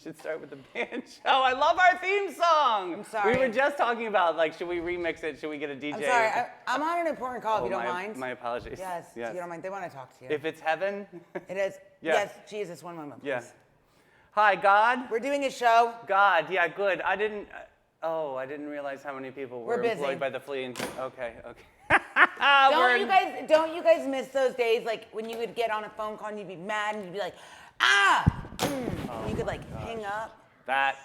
should start with the band show. I love our theme song. I'm sorry. We were just talking about, like, should we remix it? Should we get a DJ? I'm sorry. I'm on an important call, if you don't mind. My apologies. Yes, if you don't mind. They want to talk to you. If it's heaven. It is. Yeah. Yes, Jesus, one moment, please. Yes. Hi, God. We're doing a show. God, yeah, good. I didn't realize how many people were busy. employed by the flea. Okay. Don't you guys miss those days, like, when you would get on a phone call and you'd be mad and you'd be like, you could, like, hang up?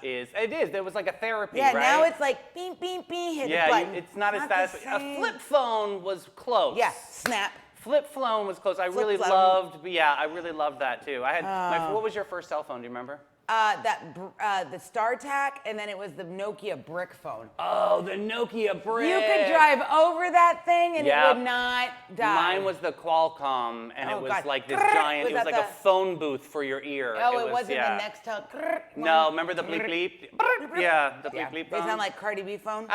It is. There was like a therapy, Yeah, right? now it's like, beep, beep, beep, hit the button. It's not as the fast. A same. flip phone was close. Yeah, snap. Flip phone was close. I really loved that too. I had what was your first cell phone? Do you remember? The StarTAC, and then it was the Nokia brick phone. Oh, the Nokia brick. You could drive over that thing and it would not die. Mine was the Qualcomm, and it was like this giant. It was like a phone booth for your ear. Oh, it wasn't the Nextel. No, remember the bleep bleep? Yeah, the bleep bleep phone. They sound like Cardi B phone.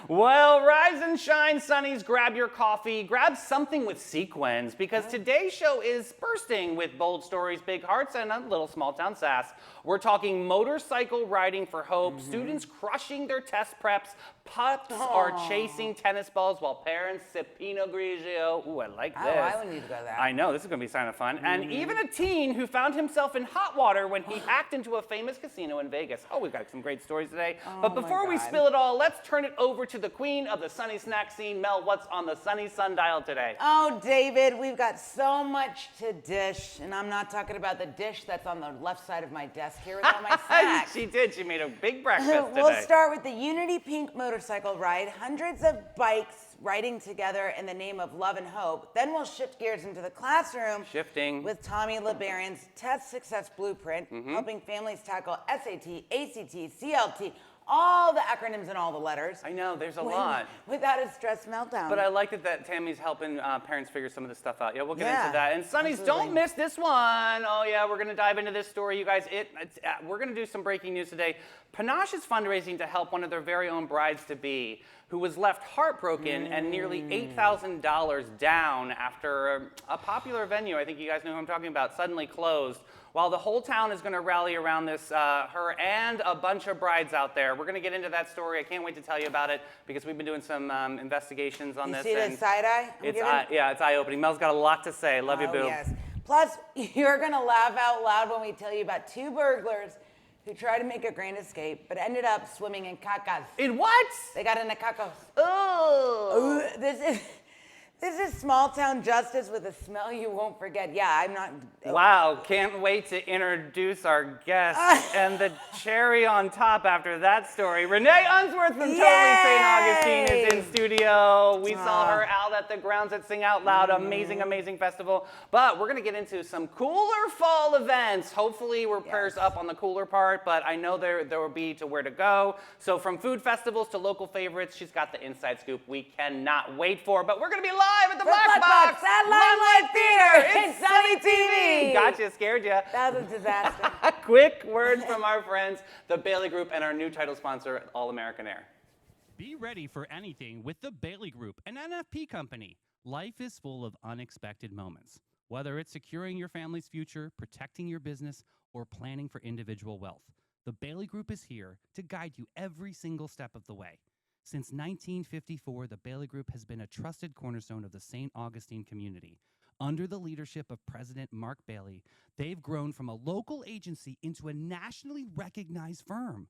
Well, rise and shine, Sunnies. Grab your coffee. Grab something with sequins, because today's show is bursting with bold stories, big hearts, and a little small town sass. We're talking motorcycle riding for hope, students crushing their test preps, pups are chasing tennis balls while parents sip Pinot Grigio. Ooh, I like this. Oh, I would need to go there. I know, this is going to be kind of fun. And even a teen who found himself in hot water when he hacked into a famous casino in Vegas. Oh, we've got some great stories today. But before we spill it all, let's turn it over to the queen of the Sunny snack scene. Mel, what's on the Sunny sundial today? Oh, David, we've got so much to dish, and I'm not talking about the dish that's on the left side of my desk here with all my snacks. She did. She made a big breakfast today. We'll start with the Unity Pink motorcycle ride. Hundreds of bikes riding together in the name of love and hope. Then we'll shift gears into the classroom. Shifting. With Tommy LeBaron's Test Success Blueprint, helping families tackle SAT, ACT, CLT, all the acronyms and all the letters. I know, there's a lot. Without a stress meltdown. But I like that Tammy's helping parents figure some of this stuff out. Yeah, we'll get into that. And Sunnies, don't miss this one. Oh yeah, we're gonna dive into this story, you guys. We're gonna do some breaking news today. Panache is fundraising to help one of their very own brides-to-be who was left heartbroken and nearly $8,000 down after a popular venue, I think you guys know who I'm talking about, suddenly closed. While the whole town is going to rally around this, her and a bunch of brides out there. We're going to get into that story. I can't wait to tell you about it because we've been doing some investigations on this. You see the side eye? Yeah, it's eye-opening. Mel's got a lot to say. Love you, boo. Yes. Plus, you're going to laugh out loud when we tell you about two burglars who tried to make a grand escape but ended up swimming in cacas. In what? They got into cacos. Oh. This is small town justice with a smell you won't forget. Yeah, I'm not. Wow, can't wait to introduce our guest. And the cherry on top after that story, Renee Unsworth from Totally St. Augustine is in studio. We saw her out at the grounds at Sing Out Loud. Amazing, amazing festival. But we're going to get into some cooler fall events. Hopefully we're prayers up on the cooler part, but I know there will be to where to go. So from food festivals to local favorites, she's got the inside scoop we cannot wait for. But we're going to be live at the Black Box at Limelight Theater in Sunny TV. Gotcha, scared you. That was a disaster. A quick word from our friends, the Bailey Group, and our new title sponsor, All American Air. Be ready for anything with the Bailey Group, an NFP company. Life is full of unexpected moments. Whether it's securing your family's future, protecting your business, or planning for individual wealth, the Bailey Group is here to guide you every single step of the way. Since 1954, the Bailey Group has been a trusted cornerstone of the St. Augustine community. Under the leadership of President Mark Bailey, they've grown from a local agency into a nationally recognized firm,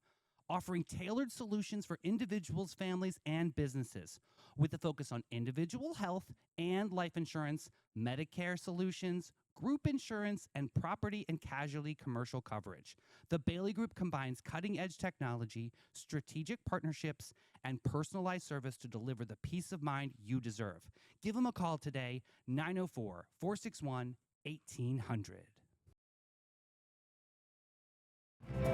offering tailored solutions for individuals, families, and businesses, with a focus on individual health and life insurance, Medicare solutions, group insurance, and property and casualty commercial coverage. The Bailey Group combines cutting-edge technology, strategic partnerships, and personalized service to deliver the peace of mind you deserve. Give them a call today, 904-461-1800.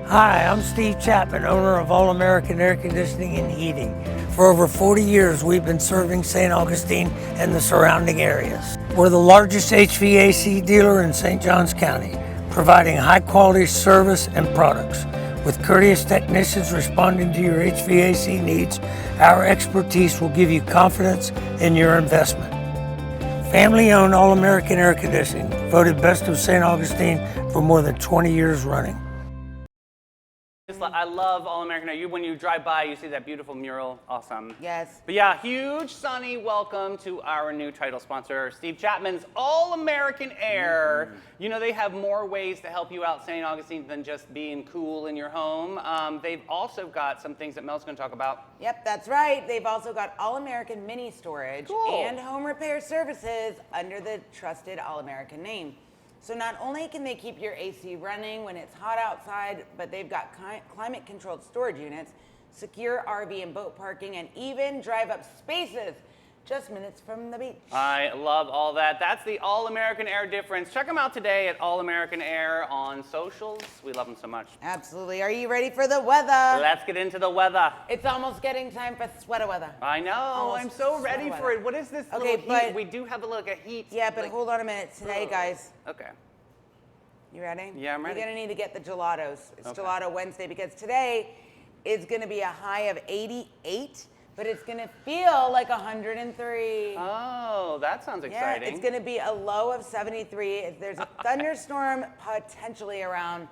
Hi, I'm Steve Chapman, owner of All American Air Conditioning and Heating. For over 40 years, we've been serving St. Augustine and the surrounding areas. We're the largest HVAC dealer in St. Johns County, providing high-quality service and products. With courteous technicians responding to your HVAC needs, our expertise will give you confidence in your investment. Family-owned All American Air Conditioning, voted Best of St. Augustine for more than 20 years running. I love All American Air. When you drive by, you see that beautiful mural. Awesome. Yes. But yeah, huge, Sunny welcome to our new title sponsor, Steve Chapman's All American Air. You know, they have more ways to help you out, St. Augustine, than just being cool in your home. They've also got some things that Mel's going to talk about. Yep, that's right. They've also got All-American Mini Storage and home repair services under the trusted All-American name. So not only can they keep your AC running when it's hot outside, but they've got climate-controlled storage units, secure RV and boat parking, and even drive-up spaces just minutes from the beach. I love all that. That's the All American Air difference. Check them out today at All American Air on socials. We love them so much. Absolutely. Are you ready for the weather? Let's get into the weather. It's almost getting time for sweater weather. I know. Almost I'm so ready sweater for weather. it. What is this Okay, little but- heat? We do have a heat. Yeah, but hold on a minute. Today, guys, Okay. you ready? Yeah, I'm ready. You're going to need to get the gelatos. It's Okay. Gelato Wednesday because today is going to be a high of 88, but it's going to feel like 103. Oh, that sounds Yeah, exciting. it's going to be a low of 73. There's a thunderstorm potentially around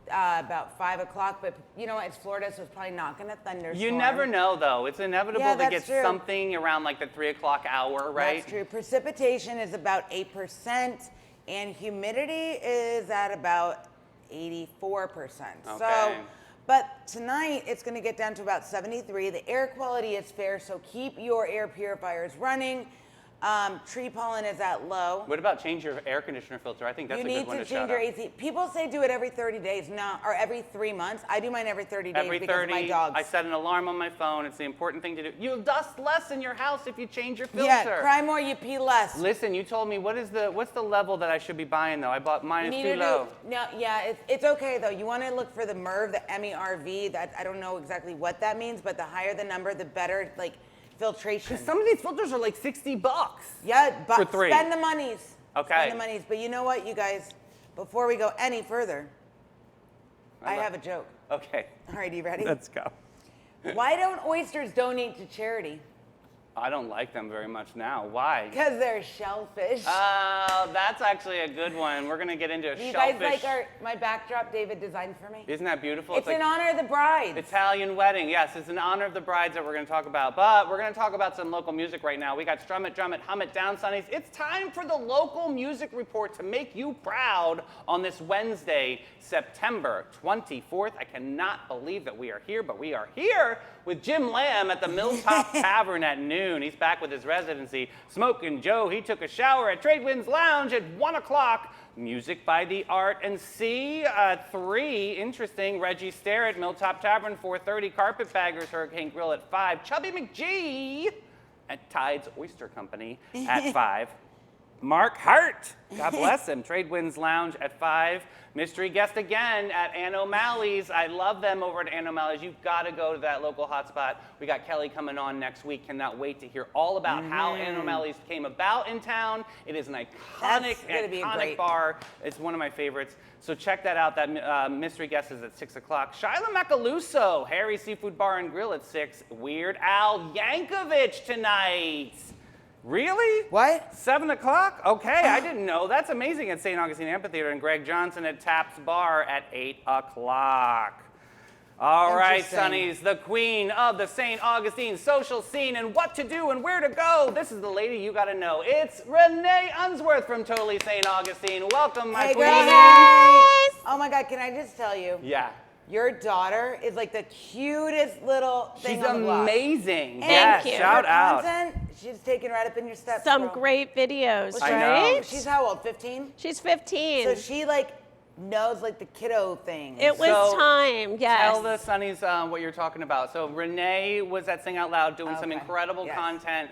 about 5 o'clock, but you know what? It's Florida, so it's probably not going to thunderstorm. You never know, though. It's inevitable Yeah, to that's get true. something around like the 3 o'clock hour, right? That's true. Precipitation is about 8%, and humidity is at about 84%. So, Okay. but tonight it's going to get down to about 73. The air quality is fair, so keep your air purifiers running. Tree pollen is at low. What about change your air conditioner filter? I think that's You a need good one to to shout change your out. AC. People say do it every 30 days, no, or every 3 months. I do mine every 30 days Every because 30, of my dogs. I set an alarm on my phone. It's the important thing to do. You'll dust less in your house if you change your filter. Yeah, cry more, you pee less. Listen, you told me what's the level that I should be buying though? I bought mine You is need too to low. No, yeah, it's okay though. You want to look for the MERV, the MERV. That I don't know exactly what that means, but the higher the number, the better, like filtration. Some of these filters are like $60. Yeah, but For 3. spend the monies. Okay. Spend the monies. But you know what, you guys? Before we go any further, I love- have a joke. Okay, All right, you ready? let's go. Why don't oysters donate to charity? I don't like them very much now. Why? Because they're shellfish. Oh, that's actually a good one. We're gonna get into a Do you shellfish. guys like my backdrop David designed for me? Isn't that beautiful? It's like in honor of the bride. Italian wedding. Yes, it's in honor of the brides that we're going to talk about. But we're going to talk about some local music right now. We got Strum It, Drum It, Hum It Down, Sunnies. It's time for the local music report to make you proud on this Wednesday, September 24th. I cannot believe that we are here, but we are here with Jim Lamb at the Milltop Tavern at noon. He's back with his residency. Smokin' Joe, he took a shower at Tradewinds Lounge at 1 o'clock. Music by the Art and C. 3, interesting. Reggie Stare at Milltop Tavern, 4:30. Carpetbaggers, Hurricane Grill at 5. Chubby McGee at Tide's Oyster Company at 5. Mark Hart, God bless him, Tradewinds Lounge at 5. Mystery guest again at Ann O'Malley's. I love them over at Ann O'Malley's. You've got to go to that local hotspot. We got Kelly coming on next week. Cannot wait to hear all about how Ann O'Malley's came about in town. It is an That's gonna be a iconic great- bar. It's one of my favorites. So check that out. That mystery guest is at 6 o'clock. Shyla Macaluso, Harry's Seafood Bar and Grill at 6. Weird Al Yankovic tonight. Really? What? 7 o'clock? Okay, I didn't know. That's amazing at St. Augustine Amphitheater. And Greg Johnson at Taps Bar at 8 o'clock. All right, Interesting. Sonnies, the queen of the St. Augustine social scene and what to do and where to go. This is the lady you got to know. It's Renee Unsworth from Totally St. Augustine. Welcome, my Hey, queen. girl. Oh my God, can I just tell you? Yeah. Your daughter is like the cutest little thing She's on the block. amazing. And Yes, you. shout her out. Content, she's taken right up in your steps. Some girl. great videos, I know. right? She's how old? 15? She's 15. So she like knows like the kiddo things. It was So, time, yes. Tell the Sonnies what you're talking about. So Renee was at Sing Out Loud doing some Okay. incredible Yes. content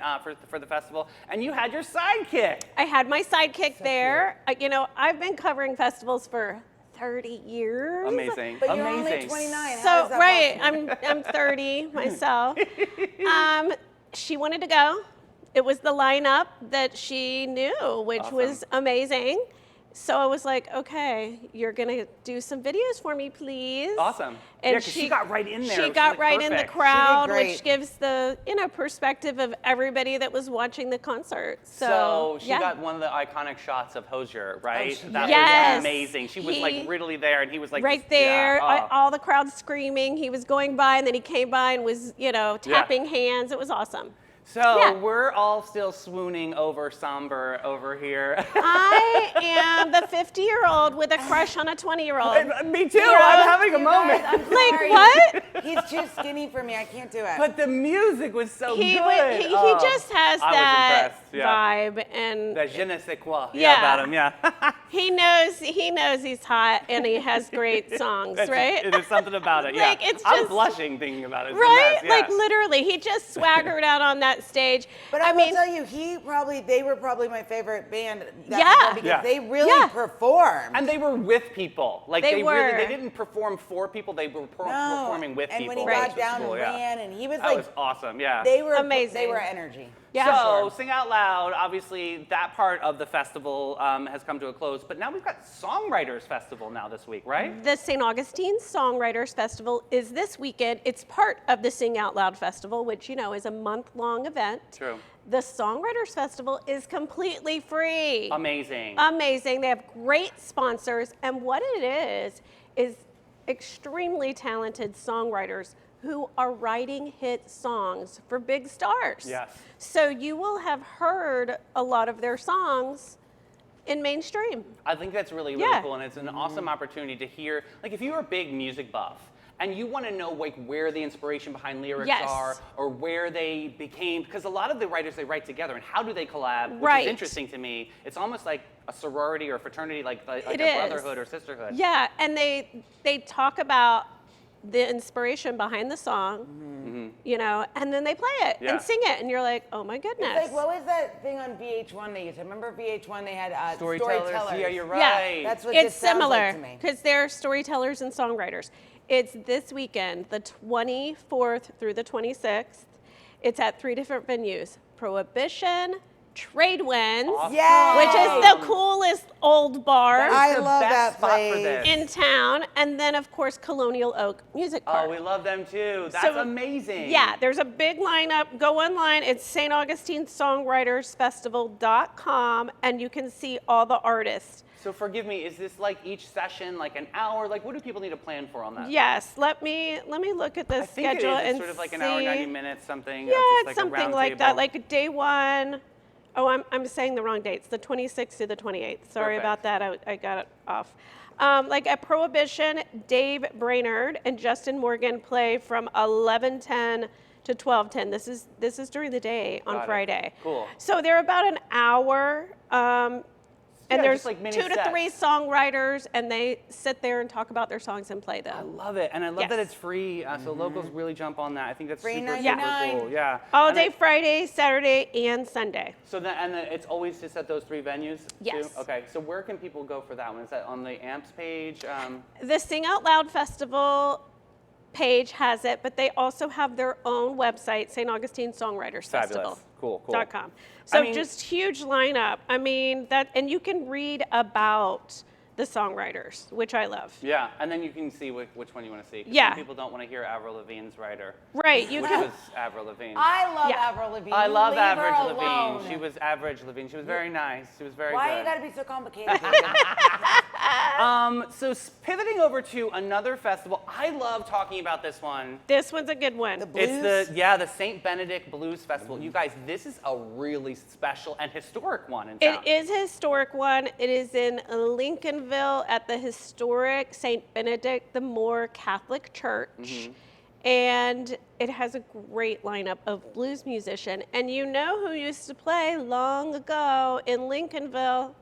for the festival, and you had your sidekick. I had my sidekick there. You know, I've been covering festivals for 30 years. Amazing. But you're Amazing. only 29. How So is that right, possible? I'm 30 myself. She wanted to go. It was the lineup that she knew, which was amazing. So I was like, okay, you're gonna do some videos for me, please. Awesome. And Yeah, 'cause she got right in there. She It was, got like, right in the perfect. She did crowd, great. which gives the perspective of everybody that was watching the concert. So she yeah. got one of the iconic shots of Hosier, right? she That Yes. was amazing. She was like He- really there, and he was like right just- there, Yeah, oh. all the crowd screaming. He was going by, and then he came by and was, tapping hands. It was awesome. So Yeah. we're all still swooning over Somber over here. I am the 50-year-old with a crush on a 20-year-old. Me too. I'm having a You moment. guys, I'm Like sorry. what? He's too skinny for me. I can't do it. But the music was so He good. he Oh, just has I was that impressed, yeah. vibe, and That je ne sais quoi. Yeah. About him, yeah. he knows he's hot, and he has great songs, right? There's something about it, yeah. Like, it's I'm just- blushing thinking about it. It's a Right? mess, yeah. Like literally, he just swaggered out on that stage. But I will tell you, they were probably my favorite band. That Yeah. before because Yeah. they really Yeah. performed. And they were with people. Like They were. they didn't perform for people. They were performing with and people. when he which got was down cool, and yeah. ran, and he was That like, was awesome. Yeah. they were Amazing. They were energy. Yeah. So, Sing Out Loud, obviously, that part of the festival has come to a close. But now we've got Songwriters Festival now this week, right? The St. Augustine Songwriters Festival is this weekend. It's part of the Sing Out Loud Festival, which, is a month-long event. True. The Songwriters Festival is completely free. Amazing. Amazing. They have great sponsors. And what it is extremely talented songwriters who are writing hit songs for big stars. Yes. So you will have heard a lot of their songs in mainstream. I think that's really, really Yeah. cool. And it's an awesome opportunity to hear, like, if you're a big music buff, and you want to know like where the inspiration behind lyrics Yes. are, or where they became, because a lot of the writers, they write together, and how do they collab, which Right. is interesting to me. It's almost like a sorority or fraternity, like It a is. brotherhood or sisterhood. Yeah, and they talk about the inspiration behind the song, and then they play it Yeah. and sing it, and you're like, oh my goodness. It's like, what was that thing on VH1 they used to? Remember VH1, they had Storytellers. storytellers. Yeah, you're Yeah. right. That's what It's this sounds similar like to me. because they're storytellers and songwriters. It's this weekend, the 24th through the 26th. It's at 3 different venues: Prohibition, Tradewinds, Awesome. Yay! which is the coolest old bar I the love best that spot for place. this. in town, and then of course Colonial Oak Music Park. Oh, we love them too. That's So, amazing. Yeah, there's a big lineup. Go online. It's St. Augustine Songwritersfestival.com, and you can see all the artists. So forgive me, is this like each session like an hour? Like, what do people need to plan for on that? Yes, let me look at the I think it schedule is. It's and sort of like see. an hour, 90 minutes, something. Yeah, just it's like a something round like that. table. Like day one. Oh, I'm saying the wrong dates. The 26th to the 28th. Sorry Perfect. about that. I got it off. Like at Prohibition, Dave Brainerd and Justin Morgan play from 11:10 to 12:10. This is during the day on Got it. Friday. Cool. So they're about an hour. And Yeah, there's just like mini 2 to sets. 3 songwriters, and they sit there and talk about their songs and play I them. love it, and I love that Yes. it's free, so locals really jump on that. I think that's Free super, super 99. cool. Yeah. All And day it- Friday, Saturday, and Sunday. So then it's always just at those 3 venues. Yes. Too? Okay. So where can people go for that one? Is that on the AMPS page? The Sing Out Loud Festival page has it, but they also have their own website, St. Augustine Songwriters Festival. Cool. Cool. .com. So I mean- just huge lineup. I mean and you can read about the songwriters, which I love. Yeah, and then you can see which one you want to see. 'Cause Yeah. Some people don't want to hear Avril Lavigne's writer. Right, you Which can. was Avril Lavigne. I love Yeah. Avril Lavigne. I love Leave her Avril Lavigne. alone. She was Average Lavigne. She was very nice. She was very Why good. you gotta be so complicated? So pivoting over to another festival, I love talking about this one. This one's a good one. It's the St. Benedict Blues Festival. You guys, this is a really special and historic one in town. It is a historic one. It is in Lincolnville at the historic St. Benedict the Moor Catholic Church. And it has a great lineup of blues musicians. And you know who used to play long ago in Lincolnville?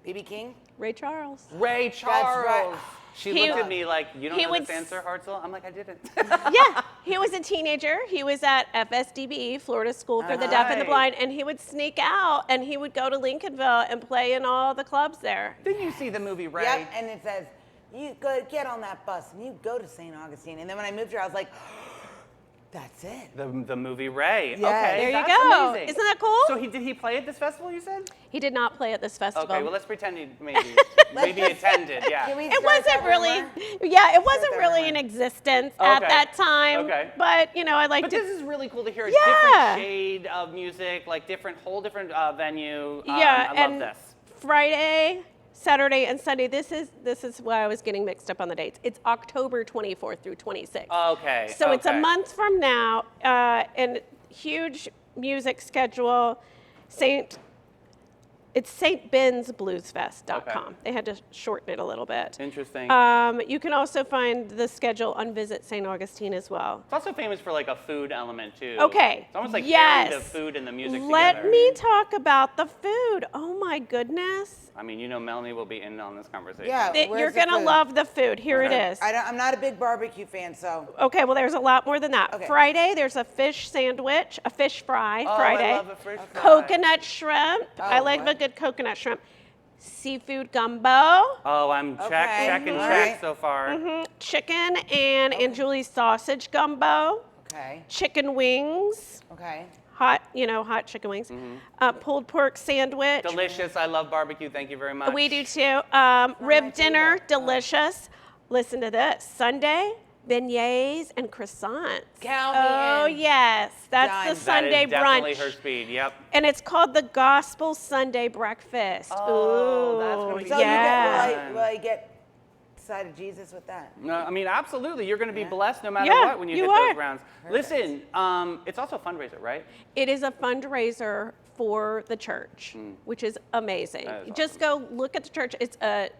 BB King? Ray Charles. Ray Charles. right. She He- looked at me like, you don't he know would this answer, Hartzell? I'm like, I didn't. Yeah, he was a teenager. He was at FSDB, Florida School for the Deaf and the Right. Blind, and he would sneak out and he would go to Lincolnville and play in all the clubs there. Didn't you see the movie Ray? Yep, and it says, you go get on that bus and you go to St. Augustine. And then when I moved here, I was like, That's it. The movie Ray. Yeah. Okay, There you that's go. amazing. Isn't that cool? So did he play at this festival, you said? He did not play at this festival. Okay, well, let's pretend he maybe attended, yeah. Can we It start wasn't that really, rumor? yeah, it wasn't that really rumor. in existence at Okay. that time. Okay. But, you know, I like But to. this is really cool to hear a Yeah. different shade of music, like whole different venue. Yeah, I love and this. Friday, Saturday, and Sunday. This is why I was getting mixed up on the dates. It's October 24th through 26th. Okay. So it's a okay. month from now, and huge music schedule. It's stbensbluesfest.com. Okay. They had to shorten it a little bit. Interesting. You can also find the schedule on Visit St. Augustine as well. It's also famous for like a food element too. Okay. It's almost like yes. pairing the food and the music Let together. me talk about the food. Oh my goodness. I mean, you know, Melanie will be in on this conversation. Yeah. Where's You're the going to food? love the food. Here it is. I'm not a big barbecue fan, so. Okay, well, there's a lot more than that. Okay. Friday, there's a fish sandwich, a fish fry Oh, Friday. I love a fish fry. Coconut shrimp. I Oh, like what? a good coconut shrimp. Seafood gumbo. Oh, I'm Okay. checking All check right. so far. Chicken and Aunt Julie's sausage gumbo. Okay. Chicken wings. Okay. Hot chicken wings. Pulled pork sandwich. Delicious. I love barbecue. Thank you very much. We do too. Rib dinner, delicious. Listen to this. Sunday, beignets and croissants. Count me Oh, in. yes. That's Done. the That Sunday That is definitely brunch. her speed. Yep. And it's called the Gospel Sunday Breakfast. Oh, that's gonna be So yeah. will I get side of Jesus with that? No, I mean, absolutely. You're going to be blessed no matter Yeah, what when you you hit are. those rounds. Listen, it's also a fundraiser, right? It is a fundraiser for the church, which is amazing. That is Just go look at the church. It's a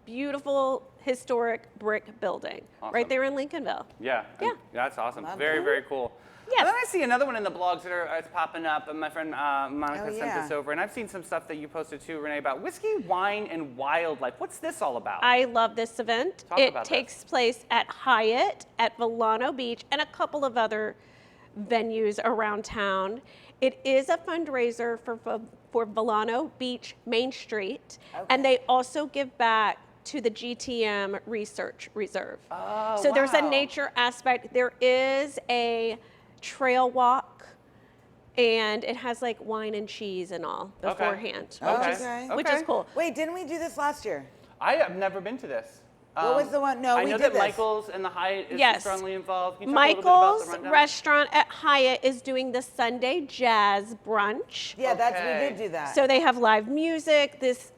beautiful historic brick building Awesome. right there in Lincolnville. Yeah. Yeah. That's awesome. Love Very, that. very cool. Yes. And then I see another one in the blogs that it's popping up, and my friend Monica Oh, sent yeah. this over, and I've seen some stuff that you posted too, Renee, about whiskey, wine, and wildlife. What's this all about? I love this event. Talk It about takes place at Hyatt, at Volano Beach, and a couple of other venues around town. It is a fundraiser for Volano Beach Main Street, and they also give back to the GTM Research Reserve. Oh, so there's a wow. nature aspect. There is a trail walk, and it has like wine and cheese and all beforehand, Okay. which is Okay. cool. Wait, didn't we do this last year? I have never been to this. What was the one? No, I we know did that this. Michael's and the Hyatt is Yes. strongly involved. Can you talk a little bit about Michael's the rundown? restaurant at Hyatt is doing the Sunday Jazz Brunch. Yeah, we Okay. did do that. So they have live music, this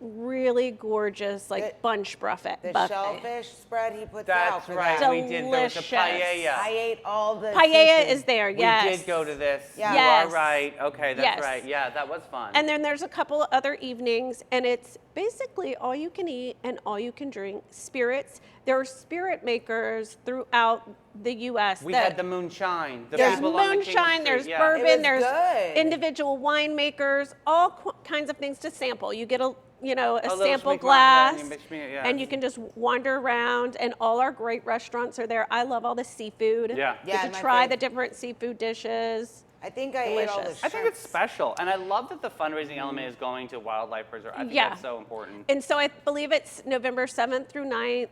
really gorgeous like bunch buffet. the buffet. shellfish spread he puts out. That's for right. that. We did. There was a Delicious. paella. I ate all the Paella seafood. is there, We yes. did go to this. Yeah. You Yes. are right. Okay, that's Yes. right. Yeah, that was fun. And then there's a couple of other evenings, and it's basically all you can eat and all you can drink spirits. There are spirit makers throughout the U.S. we that had the moonshine. The There's people on the King moonshine, Street, there's yeah. bourbon, It was there's good. individual winemakers, all kinds of things to sample. You get a little sample sweet glass, wine, and you mix me- yeah. and you can just wander around. And all our great restaurants are there. I love all the seafood. Yeah. Get Yeah, to my try fav. the different seafood dishes. I think I ate all the Delicious. shrimps. I think it's special, and I love that the fundraising element is going to wildlife preserve. I think Yeah. that's so important. And so I believe it's November 7th through 9th.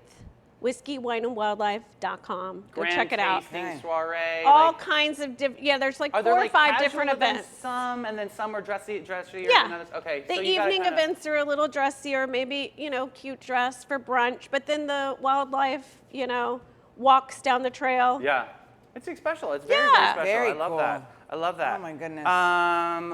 whiskeywineandwildlife.com. Go Grand check it out. tasting Nice. soiree. All like, kinds of there's like are 4 there or like 5 casual different events. Some, and then some are dressier. Yeah. And others. Okay. The so you gotta evening kinda- events are a little dressier, maybe, cute dress for brunch, but then the wildlife, walks down the trail. Yeah. It's special. It's very, Yeah. very special. Very I love cool. that. I love that. Oh, my goodness.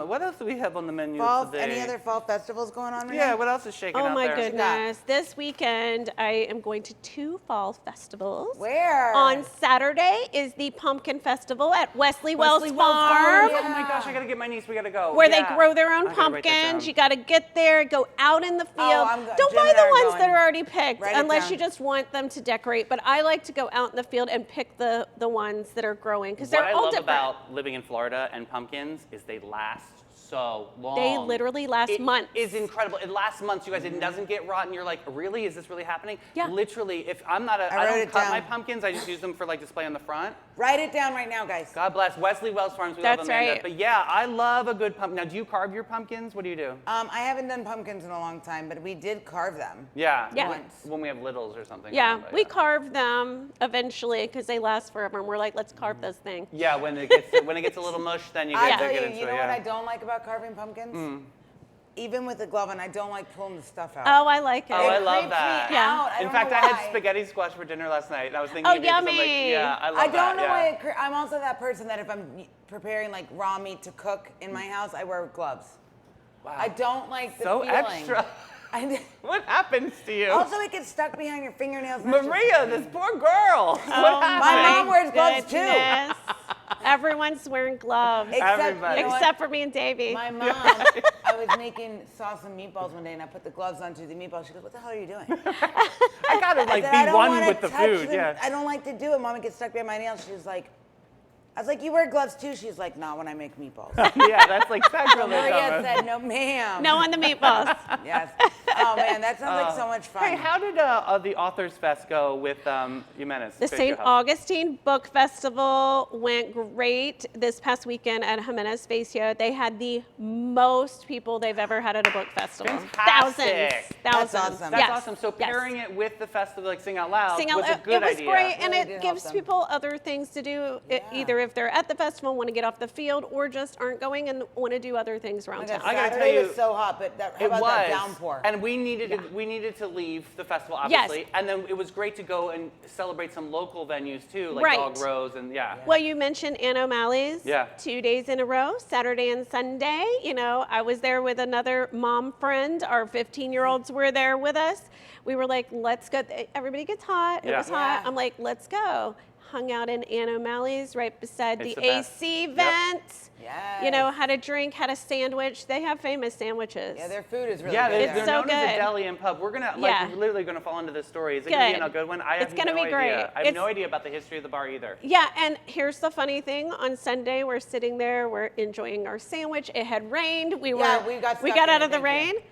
What else do we have on the menu Fall, today? any other fall festivals going on? Renee? Yeah. What else is shaking Oh out my there? goodness. This weekend, I am going to 2 fall festivals. Where? On Saturday is the Pumpkin Festival at Wesley Wells Wesley Wells Farm. Oh my gosh, I gotta get my niece. We gotta go. Where Yeah. they grow their own I gotta write that pumpkins. down. You got to get there, go out in the field. Don't Jim buy and I the are ones going. that are already picked Write it unless down. you just want them to decorate. But I like to go out in the field and pick the ones that are growing because What they're I all love different. about living in Florida and pumpkins is they last so long. They literally last months. It is incredible. It lasts months, you guys. It doesn't get rotten. You're like, really? Is this really happening? Yeah. Literally, if I wrote don't it cut down. my pumpkins. I just use them for like display on the front. Write it down right now, guys. God bless Wesley Wells Farms. We love That's Amanda. right. But yeah, I love a good pumpkin. Now, do you carve your pumpkins? What do you do? I haven't done pumpkins in a long time, but we did carve them. Yeah. Yeah. Once. When we have littles or something. Yeah, But we carve them eventually because they last forever, and we're like, let's carve this thing. Yeah, when it gets a little mush, then you I get tell to get you, into you it. know what Yeah. I don't like about carving pumpkins? Even with the glove on, I don't like pulling the stuff out. Oh, I like it. Oh, I It love creeps that. me Yeah. out. I In don't fact, know I had why. spaghetti squash for dinner last night, and I was thinking Oh, of you 'cause I'm like, yummy. yeah, I love I that. don't know yeah. why I'm also that person that if I'm preparing like raw meat to cook in my house, I wear gloves. Wow. I don't like the So feeling. extra. What happens to you? Also, it gets stuck behind your fingernails. and that's just- Maria, this poor girl. What Oh, happened? My mom wears gloves too. goodness. Everyone's wearing gloves. Except, Everybody. you know what? Except for me and Davey. My mom, I was making sauce and meatballs one day, and I put the gloves onto the meatballs. She goes, "What the hell are you doing?" I gotta I like said, "I be don't one wanna with the touch food. them. Yeah. I don't like to do it. Mom, it gets stuck behind my nails. She was like, I was like, "You wear gloves too?" She's like, "Not when I make meatballs." Yeah, that's like sacrilege. Maria almost. said, "No, ma'am." No on the meatballs. Yes. Oh man, that sounds like so much fun. Hey, how did the Authors Fest go with Jimenez? The Face St. Your Health? Augustine Book Festival went great this past weekend at Jimenez Facio. They had the most people they've ever had at a book festival. Fantastic. Thousands. That's awesome. That's Yes. awesome. So Yes. pairing it with the festival, like Sing Out Loud, Sing out was a loud. good It was idea. great, and Really it did gives help them. people other things to do, either if they're at the festival, want to get off the field, or just aren't going and want to do other things around Oh my town. God, I gotta Saturday tell you, was so hot, but how It about was, that downpour? and we needed to leave the festival, Yes. obviously, and then it was great to go and celebrate some local venues too, like Right. Dog Rose and yeah. Well, you mentioned Ann O'Malley's. Yeah. 2 days in a row, Saturday and Sunday. You know, I was there with another mom friend. Our 15-year-olds were there with us. We were like, let's go. Everybody gets hot. It Yeah. was hot. Yeah. I'm like, let's go. Hung out in Ann O'Malley's right beside It's the the best. AC Yep. vent. Yes. You know, had a drink, had a sandwich. They have famous sandwiches. Yeah, their food is really Yeah, good. they're It's there. so known as a good. deli and pub. We're gonna Yeah. literally gonna fall into this story. Is it gonna be Good. a good one? I It's have gonna no be great. idea. I have no It's- idea about the history of the bar either. Yeah, and here's the funny thing. On Sunday, we're sitting there, we're enjoying our sandwich. It had rained. We Yeah, were we got stuck got in out it, of the thank you. rain.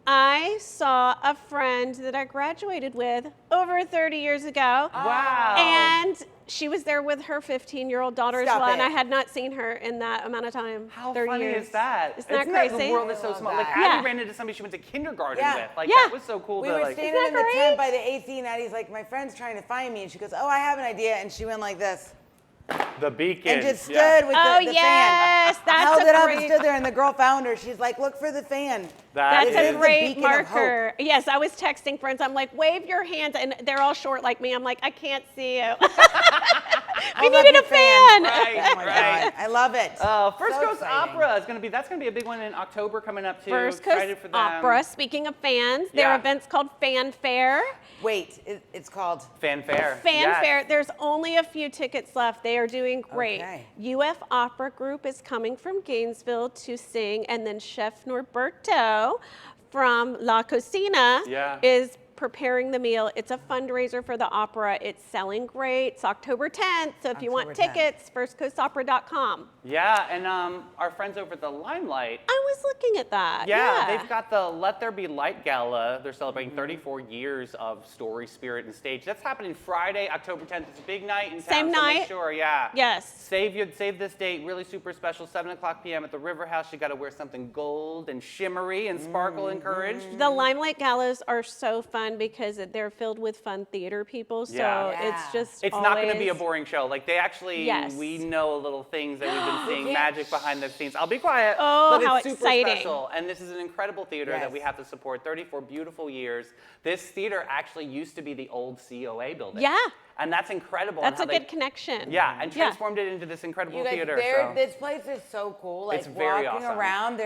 I saw a friend that I graduated with over 30 years ago. Wow. And she was there with her 15-year-old daughter as Stop well, and it. I had not seen her in that amount of time. How 30 funny years. is that? Isn't that Isn't crazy? the world is so I love small. Like that. Addie Yeah. ran into somebody she went to kindergarten Yeah. with. Like Yeah. that was so cool. We to were like. standing in that the tent by great? the AC, and Addie's like, "My friend's trying to find me," and she goes, "Oh, I have an idea," and she went like this. The beacon. And just stood yeah. with Oh, the fan. yes, that's Held a it up and great- stood there, and the girl found her. She's like, "Look for the fan." That's is a the great beacon of hope. marker. Yes, I was texting friends. I'm like, wave your hands, and they're all short like me. I'm like, I can't see you. I Hold up needed your a fan. Right, Oh my right. God, I love it. First So Coast exciting. Opera is that's gonna be a big one in October coming up too. First Excited Coast for them. Opera. Speaking of fans, their Yeah. event's called Fanfare. Wait, it's called. Fanfare. Fanfare. Yes. There's only a few tickets left. They are doing great. Okay. UF Opera Group is coming from Gainesville to sing, and then Chef Norberto from La Cocina Yeah. is preparing the meal. It's a fundraiser for the opera. It's selling great. It's October 10th, so if you want October 10th. tickets, firstcoastopera.com. Yeah, and our friends over at the Limelight. I was looking at that. Yeah, they've got the Let There Be Light Gala. They're celebrating Mm-hmm. 34 years of story, spirit, and stage. That's happening Friday, October 10th. It's a big night in town. Same so night? Make sure, yeah. Yes. Save this date. Really super special. 7:00 p.m. at the River House. You got to wear something gold and shimmery and sparkle encouraged. The Limelight Galas are so fun because they're filled with fun theater people. So Yeah. it's Yeah. just It's not going to be a always- boring show. Like they actually, Yes. we know little things that we've been seeing magic behind the scenes. I'll be quiet. Oh, but how it's super exciting. special. And this is an incredible theater that Yes. we have to support. 34 beautiful years. This theater actually used to be the old COA building. Yeah. And that's incredible. That's a and how good connection. Yeah, and Yeah. transformed it into this incredible You guys, theater. there- So. this place is so cool. Like It's very walking awesome. around,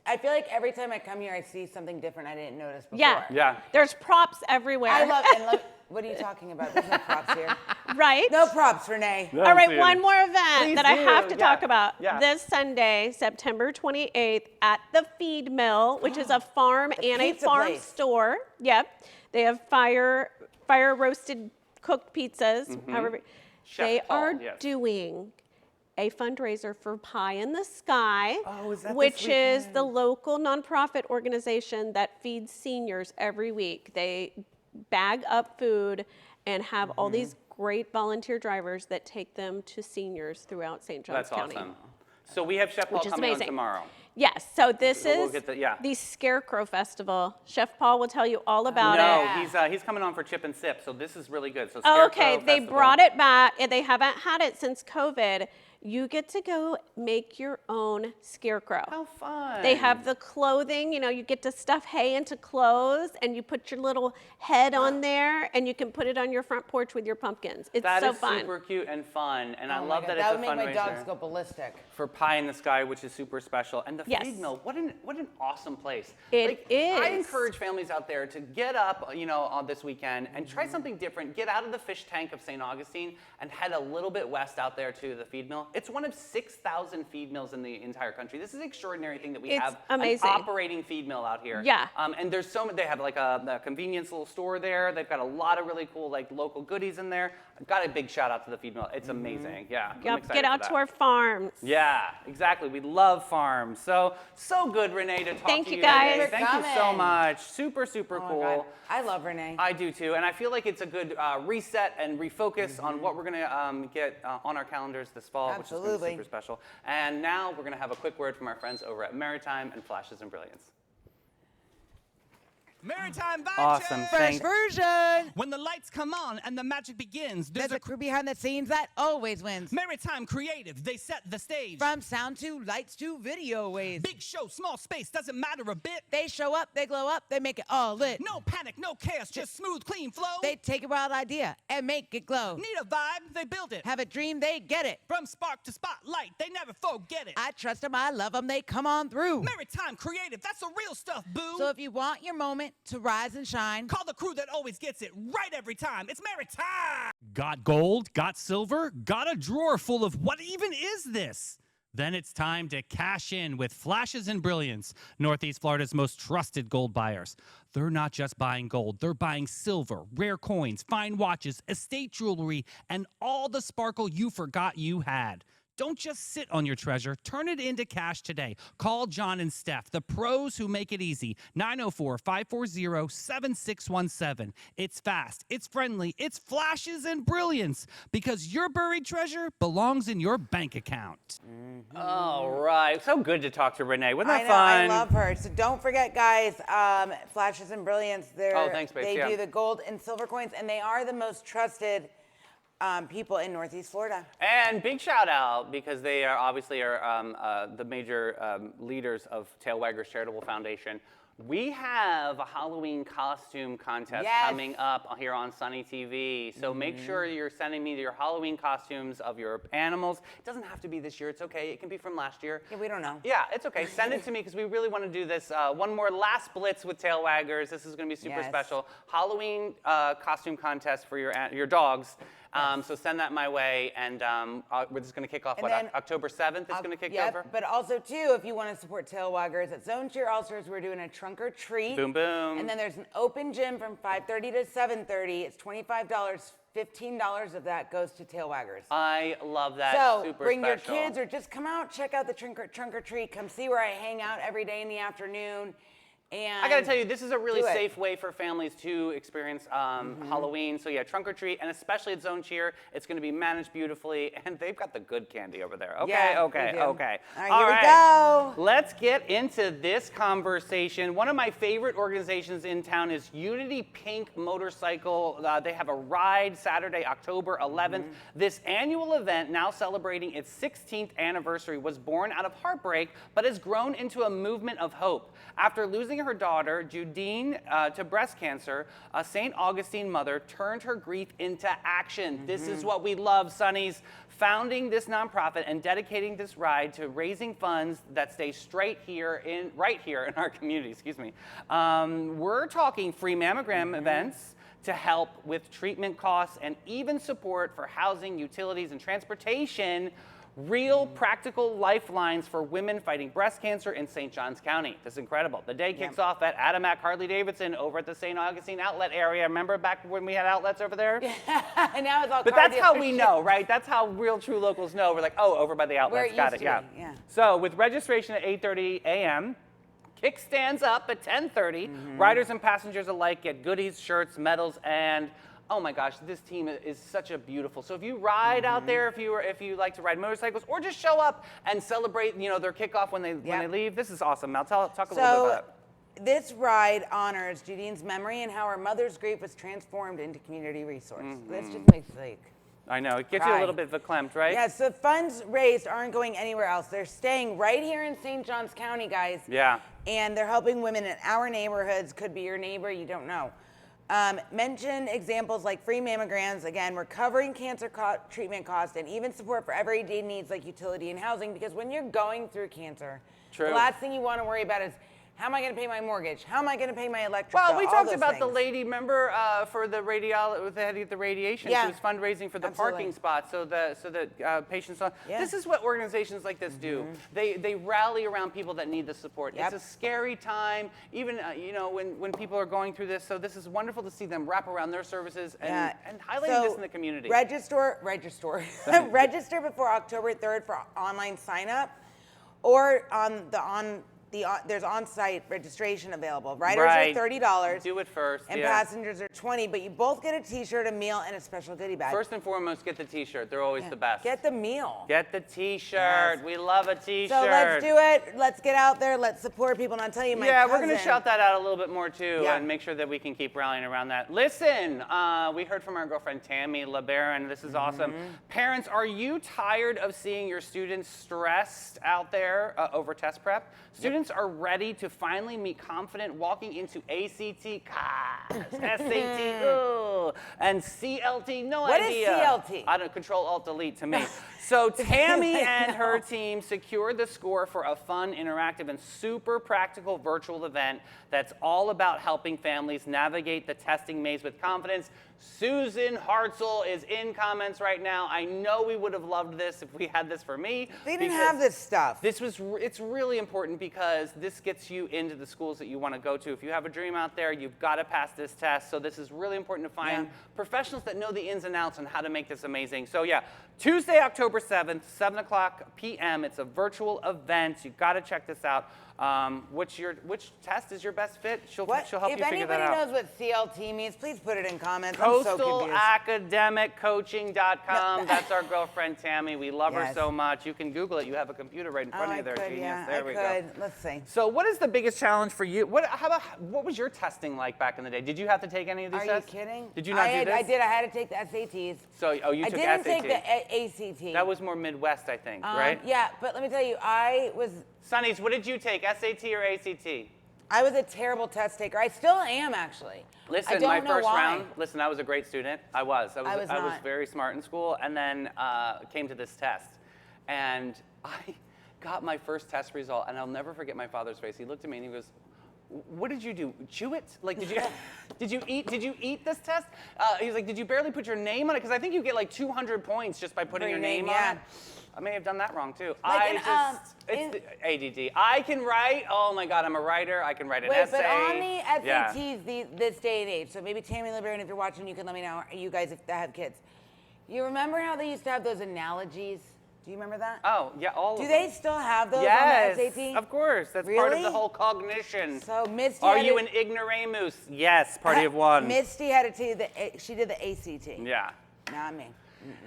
I feel like every time I come here, I see something different I didn't notice before. Yeah. Yeah. There's props everywhere. I love it. What are you talking about? There's no props here. Right? No props, Renee. No, All right, dude. one more event Please that I do. have to Yeah. talk about. Yeah. This Sunday, September 28th, at the Feed Mill, which is a farm and a pizza farm place. store. Yep. They have fire roasted cooked pizzas. However, Chef they Paul, are yes. doing a fundraiser for Pie in the Sky, Oh, is that this which is weekend? the local nonprofit organization that feeds seniors every week. They bag up food and have all Mm-hmm. these great volunteer drivers that take them to seniors throughout St. Johns That's County. awesome. So we have Chef Paul Which is coming on amazing. tomorrow. Yes, so this So we'll is get yeah. the Scarecrow Festival. Chef Paul will tell you all about No, it. he's coming on for Chip and Sip, so this is really good. So Oh, Scarecrow okay, they Festival. brought it back, and they haven't had it since COVID. You get to go make your own scarecrow. How fun. They have the clothing, you get to stuff hay into clothes, and you put your little head on there, and you can put it on your front porch with your pumpkins. It's That so is fun. super cute and fun, and I Oh my love God, that that it's would a make my dogs fundraiser go ballistic. for Pie in the Sky, which is super special. And the Yes. feed mill, what an awesome place. It I is. encourage families out there to get up, on this weekend and try something different. Get out of the fish tank of St. Augustine and head a little bit west out there to the feed mill. It's one of 6,000 feed mills in the entire country. This is an extraordinary thing that we It's have amazing. an operating feed mill out here. Yeah. And there's so many. They have like a convenience little store there. They've got a lot of really cool local goodies in there. I've got a big shout out to the feed mill. It's amazing. Yeah. I'm Yep, excited get for out that. to our farms. Yeah, exactly. We love farms. So good, Renee, to talk Thank to you, you guys. today. Thanks for Thank you so coming. much. Super, super Oh my cool. God. I love Renee. I do too, and I feel like it's a good reset and refocus on what we're gonna get on our calendars this fall, which is gonna be Absolutely. super special. And now we're gonna have a quick word from our friends over at Maritime and Flashes and Brilliance. Maritime Voucher! Awesome, Fresh thank. version. When the lights come on and the magic begins, There's a crew behind the scenes that always wins. Maritime Creative, they set the stage. From sound to lights to video waves. Big show, small space, doesn't matter a bit. They show up, they glow up, they make it all lit. No panic, no chaos, just smooth, clean flow. They take a wild idea and make it glow. need a vibe, they build it. Have a dream, they get it. From spark to spotlight, they never forget it. I trust them, I love them, they come on through. Maritime Creative, that's the real stuff, boo. So if you want your moment to rise and shine, Call the crew that always gets it right every time. It's Maritime. Got gold? Got silver? Got a drawer full of what even is this? Then it's time to cash in with Flashes and Brilliance, Northeast Florida's most trusted gold buyers. They're not just buying gold, they're buying silver, rare coins, fine watches, estate jewelry, and all the sparkle you forgot you had. Don't just sit on your treasure. Turn it into cash today. Call John and Steph, the pros who make it easy. 904-540-7617. It's fast, it's friendly, it's Flashes and Brilliance, because your buried treasure belongs in your bank account. All right, so good to talk to Renee. Wasn't that I know, fun? I love her. So don't forget, guys, Flashes and Brilliance. Oh, thanks, Paige, They yeah. do the gold and silver coins, and they are the most trusted people in Northeast Florida. And big shout out because they are obviously the major leaders of Tail Waggers Charitable Foundation. We have a Halloween costume contest Yes. coming up here on Sunny TV. So make sure you're sending me your Halloween costumes of your animals. It doesn't have to be this year. It's okay. It can be from last year. Yeah, we don't know. Yeah, it's okay. Send it to me because we really want to do this. One more last blitz with Tail Waggers. This is going to be super Yes. special. Halloween costume contest for your dogs. So send that my way, and we're just going to kick off, And then- October 7th is going to kick Yep, over? but also, too, if you want to support Tail Waggers, at Zone Cheer All-Stars, we're doing a trunk or treat. Boom, boom. And then there's an open gym from 5:30 to 7:30. It's $25. $15 of that goes to Tail Waggers. I love that. So Super bring your special. kids or just come out, check out the trunk or treat. Come see where I hang out every day in the afternoon. And I got to tell you, this is a really do it. safe way for families to experience Halloween. So yeah, trunk or treat, and especially at Zone Cheer, it's going to be managed beautifully, and they've got the good candy over there. Okay, Yeah, okay, they do. okay. All right, here we go. Let's get into this conversation. One of my favorite organizations in town is Unity Pink Motorcycle. They have a ride Saturday, October 11th. This annual event, now celebrating its 16th anniversary, was born out of heartbreak, but has grown into a movement of hope. After losing her daughter, Judine, to breast cancer, a St. Augustine mother turned her grief into action. This is what we love, Sunnies. Founding this nonprofit and dedicating this ride to raising funds that stay right here in our community. Excuse me. We're talking free mammogram events to help with treatment costs and even support for housing, utilities, and transportation. real practical lifelines for women fighting breast cancer in St. Johns County. This is incredible. The day kicks off at Adamak Harley-Davidson over at the St. Augustine outlet area. Remember back when we had outlets over there? And now it's all But car that's how we dealerships. know, right? That's how real true locals know. We're like, oh, over by the outlets. it Got used it, to be, yeah. yeah. So with registration at 8:30 a.m., kickstands up at 10:30. Riders and passengers alike get goodies, shirts, medals, and oh my gosh, this team is such a beautiful. So if you ride out there, if you like to ride motorcycles, or just show up and celebrate, their kickoff when they leave, this is awesome. Mel, talk a little bit about it. This ride honors Judine's memory and how her mother's grief was transformed into community resource. This just makes I know, it gets you a little bit verklempt, right? Yeah, so funds raised aren't going anywhere else. They're staying right here in St. Johns County, guys. Yeah. And they're helping women in our neighborhoods. Could be your neighbor, you don't know. Mention examples like free mammograms. Again, we're covering cancer treatment costs and even support for everyday needs like utility and housing, because when you're going through cancer, True. the last thing you want to worry about is, how am I going to pay my mortgage? How am I going to pay my electric Well, bill? we All talked those about the things. lady, remember, for the the radiation. Yeah. She was fundraising for the Absolutely. parking spots so that patients. Yeah. This is what organizations like this do. They rally around people that need the support. Yep. It's a scary time, even when people are going through this. So this is wonderful to see them wrap around their services and highlighting this in the community. Register before October 3rd for online sign up, or there's on-site registration available. Riders Right. are $30. Do it first, And yeah. passengers are $20, but you both get a t-shirt, a meal, and a special goodie bag. First and foremost, get the T-shirt. They're always the best. Get the meal. Get the T-shirt. Yes. We love a T-shirt. So let's do it. Let's get out there. Let's support people. And I'll tell you, my Yeah, cousin, we're going to shout that out a little bit more too, Yeah. and make sure that we can keep rallying around that. Listen, we heard from our girlfriend Tammy LeBaron. This is awesome. Parents, are you tired of seeing your students stressed out there over test prep? Students are ready to finally be confident walking into ACT, SAT, ooh, and CLT, no What is idea. CLT? I don't Control Alt Delete to me. So Tammy and her team secured the score for a fun, interactive, and super practical virtual event that's all about helping families navigate the testing maze with confidence. Susan Hartzell is in comments right now. I know we would have loved this if we had this for me. They didn't because have this stuff. it's really important because this gets you into the schools that you want to go to. If you have a dream out there, you've got to pass this test. So this is really important to find professionals that know the ins and outs on how to make this amazing. So yeah, Tuesday, October 7th, 7 o'clock p.m. It's a virtual event. You've got to check this out. Which test is your best fit? She'll help you figure that out. If anybody knows what CLT means, please put it in comments. I'm so confused. CoastalAcademicCoaching.com. That's our girlfriend Tammy. We love her Yes. so much. You can Google it. You have a computer right in front of you there, genius. Yeah, there we go. Let's see. So what is the biggest challenge for you? What was your testing like back in the day? Did you have to take any of these Are tests? you kidding? Did you not do this? I did. I had to take the SATs. So, you I took didn't SAT. take the ACT. That was more Midwest, I think, right? Yeah, but let me tell you, I was Sonny's, what did you take, SAT or ACT? a terrible test taker. I still am, actually. Listen, I don't my know first why. round, listen, I was a great student. I was not. very smart in school, and then came to this test. And I got my first test result, and I'll never forget my father's face. He looked at me and he goes, "What did you do? Chew it? Like, did you eat this test?" He's like, "Did you barely put your name on it? Because I think you get like 200 points just by putting For your your name, name yeah. on it." I may have done that wrong too. Like It's the ADD. I can write. Oh my God, I'm a writer. I can write an Wait, essay. but on the Yeah. SATs this day and age, so maybe Tammy LeBaron, if you're watching, you can let me know, you guys if that have kids. You remember how they used to have those analogies? Do you remember that? Oh yeah, all Do of they them. still have those Yes, on the SAT? of course. That's part of Really? the whole cognition. So Misty Are had you to- an ignoramus? Yes, party of one. Misty had to take she did the ACT. Yeah. Not me.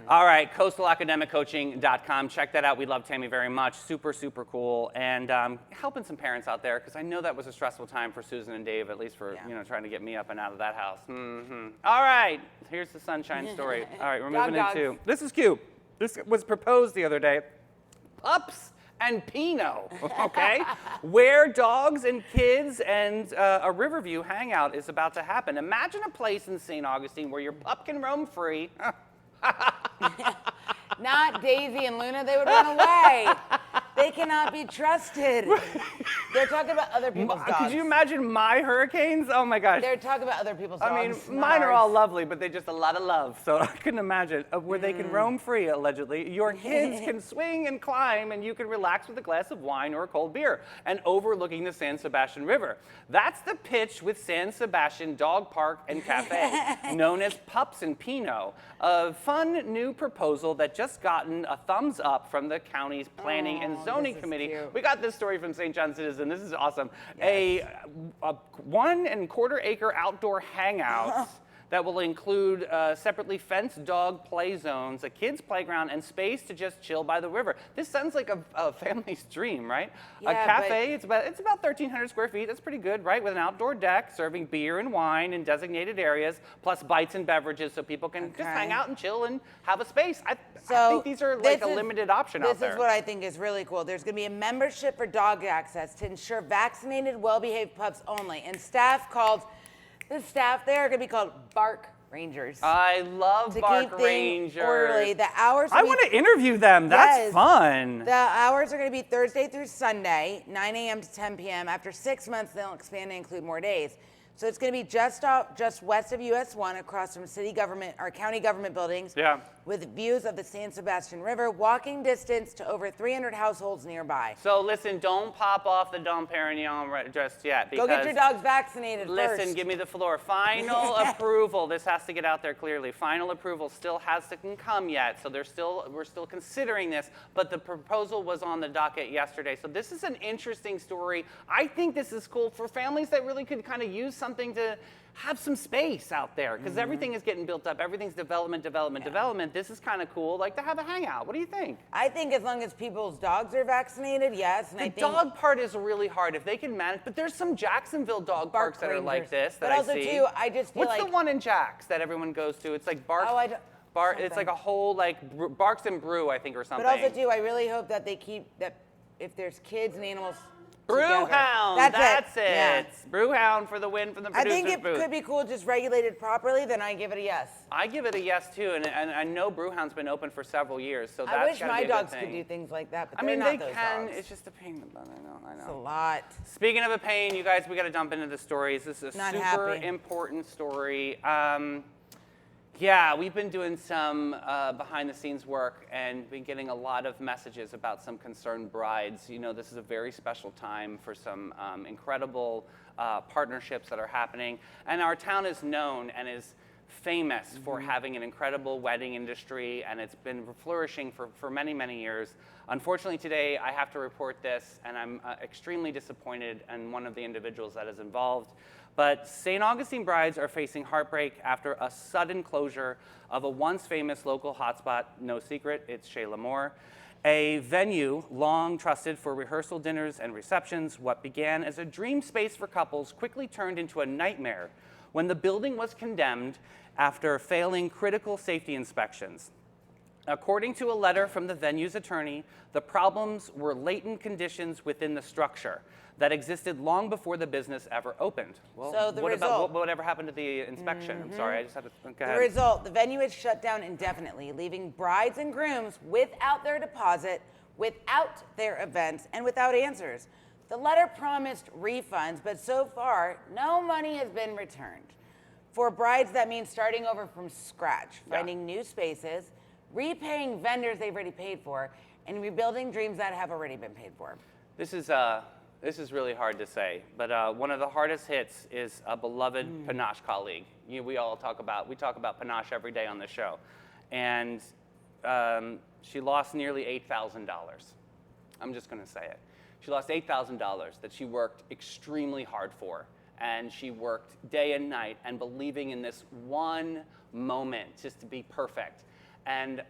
All right, CoastalAcademicCoaching.com. Check that out. We love Tammy very much. Super, super cool. And helping some parents out there, because I know that was a stressful time for Susan and Dave, at least for trying to get me up and out of that house. All right, here's the sunshine story. All right, we're moving Dogs. into. This is cute. This was proposed the other day. Pups and Pinot, okay? Where dogs and kids and a Riverview hangout is about to happen. Imagine a place in St. Augustine where your pup can roam free. Not Daisy and Luna, they would run away. They cannot be trusted. They're talking about other people's dogs. Could you imagine my hurricanes? Oh my gosh. They're talking about other people's dogs. I mean, not mine are all ours. lovely, but they just a lot of love. So I couldn't imagine where they can roam free, allegedly. Your kids can swing and climb, and you can relax with a glass of wine or a cold beer, and overlooking the San Sebastian River. That's the pitch with San Sebastian Dog Park and Cafe, known as Pups and Pinot, a fun new proposal that just gotten a thumbs up from the county's Planning and Zoning this is Committee. cute. We got this story from St. John Citizen. This is awesome. A 1.25 acre outdoor hangouts that will include separately fenced dog play zones, a kids playground, and space to just chill by the river. This sounds like a family's dream, right? A Yeah, cafe, it's about 1,300 square feet. That's pretty good, right? With an outdoor deck serving beer and wine in designated areas, plus bites and beverages so people can just hang out and chill and have a space. I think these are like a limited option out there. This is what I think is really cool. There's going to be a membership for dog access to ensure vaccinated, well-behaved pups only. And the staff there are going to be called Bark Rangers. I love to Bark keep things Rangers. orderly. The hours. I want to interview them. That's Yes. fun. The hours are going to be Thursday through Sunday, 9 a.m. to 10 p.m. After 6 months, they'll expand and include more days. So it's going to be just west of US 1, across from city government or county government buildings. Yeah. With views of the San Sebastian River, walking distance to over 300 households nearby. So listen, don't pop off the Dom Perignon just yet. Go get your dogs vaccinated Listen, first. give me the floor. Final approval. This has to get out there clearly. Final approval still hasn't come yet, so we're still considering this. But the proposal was on the docket yesterday. So this is an interesting story. I think this is cool for families that really could kind of use something to have some space out there, because everything is getting built up. Everything's development. This is kind of cool, like to have a hangout. What do you think? I think as long as people's dogs are vaccinated, yes. And The I think dog part is really hard if they can manage, but there's some Jacksonville dog parks that are like Rangers. this that But I also, see. too, I just feel What's like- the one in Jacks that everyone goes to? It's like Barks. Oh, I don't- It's like a whole Barks and Brew, I think, or something. But also, too, I really hope that they keep that if there's kids and animals. Brewhound. Together. That's it. Yeah. Brewhound for the win from the I producer's think it booth. could be cool, just regulated properly. Then I give it a yes. I give it a yes too, and I know Brewhound's been open for several years, so that's I wish gotta my be a good dogs thing. could do things like that, but I they're mean, not they those can. dogs. It's just a pain in the butt. I It's a know. lot. Speaking of a pain, you guys, we got to jump into the stories. This is a Not super happy. important story. Yeah, we've been doing some behind-the-scenes work and been getting a lot of messages about some concerned brides. You know, this is a very special time for some incredible partnerships that are happening. And our town is known and is famous for having an incredible wedding industry, and it's been flourishing for many, many years. Unfortunately, today I have to report this, and I'm extremely disappointed in one of the individuals that is involved. But St. Augustine brides are facing heartbreak after a sudden closure of a once famous local hotspot. No secret, it's Chez L'Amour, a venue long trusted for rehearsal dinners and receptions. What began as a dream space for couples quickly turned into a nightmare when the building was condemned after failing critical safety inspections. According to a letter from the venue's attorney, the problems were latent conditions within the structure that existed long before the business ever opened. Well, So the what result- whatever happened to the inspection? I'm sorry, I just had to go The ahead. result, the venue is shut down indefinitely, leaving brides and grooms without their deposit, without their events, and without answers. The letter promised refunds, but so far, no money has been returned. For brides, that means starting over from scratch, finding new spaces, repaying vendors they've already paid for, and rebuilding dreams that have already been paid for. This is really hard to say, but one of the hardest hits is a beloved Panache colleague. We talk about Panache every day on the show, and she lost nearly $8,000. I'm just going to say it. She lost $8,000 that she worked extremely hard for, and she worked day and night and believing in this one moment just to be perfect. And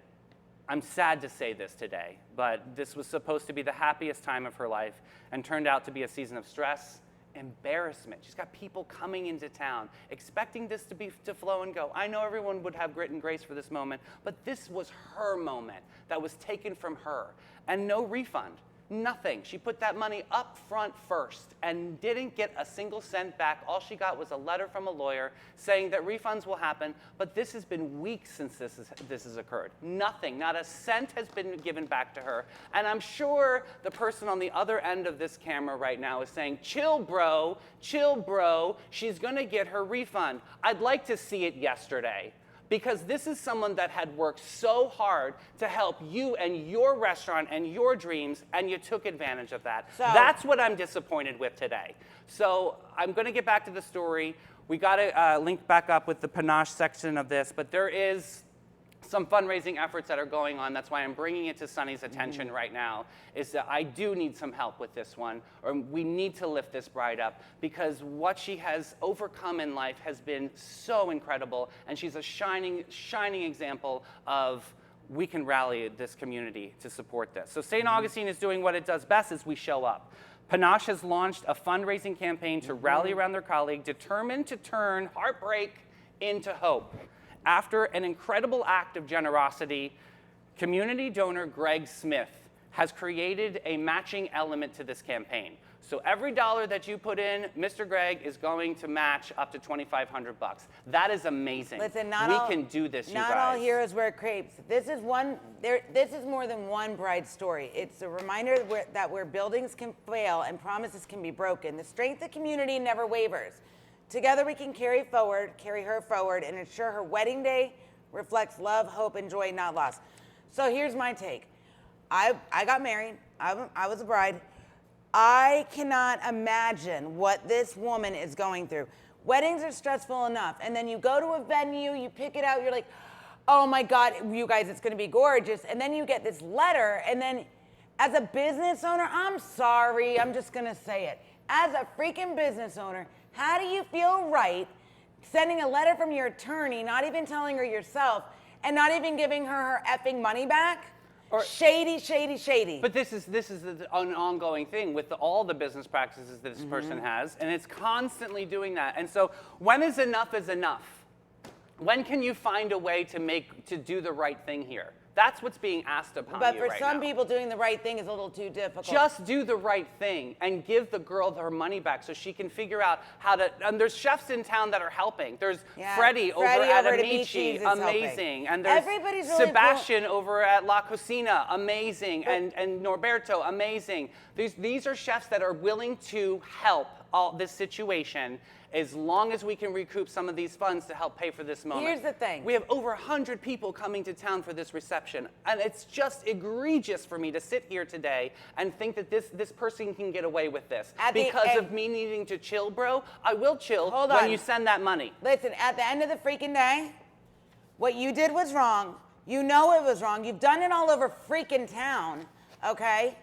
I'm sad to say this today, but this was supposed to be the happiest time of her life and turned out to be a season of stress, embarrassment. She's got people coming into town expecting this to flow and go. I know everyone would have grit and grace for this moment, but this was her moment that was taken from her, and no refund. Nothing. She put that money up front first and didn't get a single cent back. All she got was a letter from a lawyer saying that refunds will happen, but this has been weeks since this has occurred. Nothing, not a cent has been given back to her. And I'm sure the person on the other end of this camera right now is saying, chill, bro, she's gonna get her refund. I'd like to see it yesterday. Because this is someone that had worked so hard to help you and your restaurant and your dreams, and you took advantage of that. So, that's what I'm disappointed with today. So I'm going to get back to the story. We got to link back up with the panache section of this, but there is some fundraising efforts that are going on. That's why I'm bringing it to Sunny's attention right now, is that I do need some help with this one, or we need to lift this bride up, because what she has overcome in life has been so incredible, and she's a shining example of we can rally this community to support this. So St. Augustine is doing what it does best, is we show up. Panache has launched a fundraising campaign to rally around their colleague, determined to turn heartbreak into hope. After an incredible act of generosity, community donor Greg Smith has created a matching element to this campaign. So every dollar that you put in, Mr. Greg is going to match up to $2,500. That is amazing. Listen, we can do this, you guys. Not all heroes wear crepes. This is more than one bride story. It's a reminder that where buildings can fail and promises can be broken, the strength of community never wavers. Together we can carry her forward, and ensure her wedding day reflects love, hope, and joy, not loss. So here's my take. I got married. I was a bride. I cannot imagine what this woman is going through. Weddings are stressful enough, and then you go to a venue, you pick it out, you're like, oh my God, you guys, it's gonna be gorgeous. And then you get this letter, and then as a business owner, I'm sorry, I'm just gonna say it. As a freaking business owner, how do you feel right sending a letter from your attorney, not even telling her yourself, and not even giving her effing money back? Or shady, shady, shady. But this is an ongoing thing with all the business practices that this person has, and it's constantly doing that. And so when is enough? When can you find a way to do the right thing here? That's what's being asked upon you right now. But for some people, doing the right thing is a little too difficult. Just do the right thing and give the girl her money back so she can figure out how to. And there's chefs in town that are helping. There's Freddie over at Amici, amazing. And there's everybody's really Sebastian over at La Cucina, amazing. And Norberto, amazing. These are chefs that are willing to help this situation, as long as we can recoup some of these funds to help pay for this moment. Here's the thing. We have over 100 people coming to town for this reception, and it's just egregious for me to sit here today and think that this person can get away with this. Because of me needing to chill, bro. I will chill when you send that money. Listen, at the end of the freaking day, what you did was wrong. You know it was wrong. You've done it all over freaking town, okay?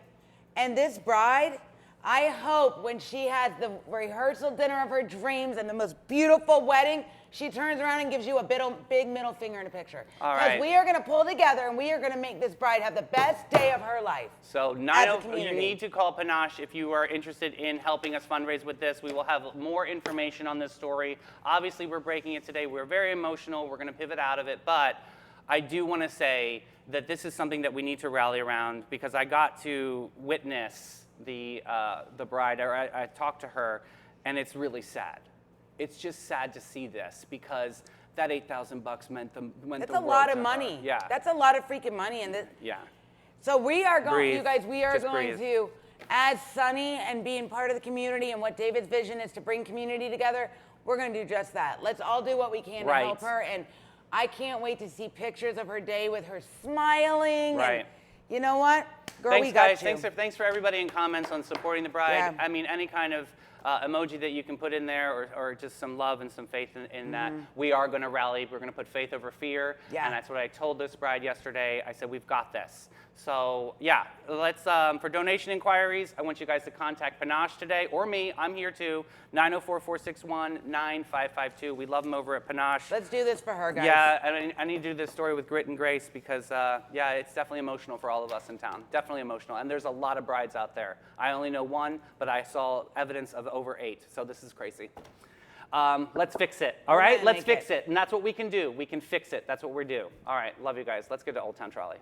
And this bride, I hope when she has the rehearsal dinner of her dreams and the most beautiful wedding, she turns around and gives you a big middle finger in a picture. All right. Because we are going to pull together and we are going to make this bride have the best day of her life. So you need to call Panache if you are interested in helping us fundraise with this. We will have more information on this story. Obviously, we're breaking it today. We're very emotional. We're going to pivot out of it. But I do want to say that this is something that we need to rally around, because I got to witness the bride, or I talked to her, and it's really sad. It's just sad to see this, because that $8,000 meant the world That's a lot of to money. her. Yeah. That's a lot of freaking money. And yeah. So we are going, Breathe. you guys, we are Just going breathe. to, as Sunny and being part of the community and what David's vision is to bring community together, we're going to do just that. Let's all do what we can to help her. And I can't wait to see pictures of her day with her smiling. Right. And you know what? Girl, Thanks, we got guys. you. Thanks for everybody in comments on supporting the bride. Yeah. I mean, any kind of emoji that you can put in there, or just some love and some faith in that. We are going to rally. We're going to put faith over fear. Yeah. And that's what I told this bride yesterday. I said, we've got this. So yeah, let's, for donation inquiries, I want you guys to contact Panache today, or me. I'm here too, 904-461-9552. We love them over at Panache. Let's do this for her, guys. Yeah, and I need to do this story with grit and grace, because, yeah, it's definitely emotional for all of us in town. Definitely emotional. And there's a lot of brides out there. I only know one, but I saw evidence of over 8. So this is crazy. Let's fix it, all right? Let's fix it. And that's what we can do. We can fix it. That's what we do. All right, love you guys. Let's get to Old Town Trolley.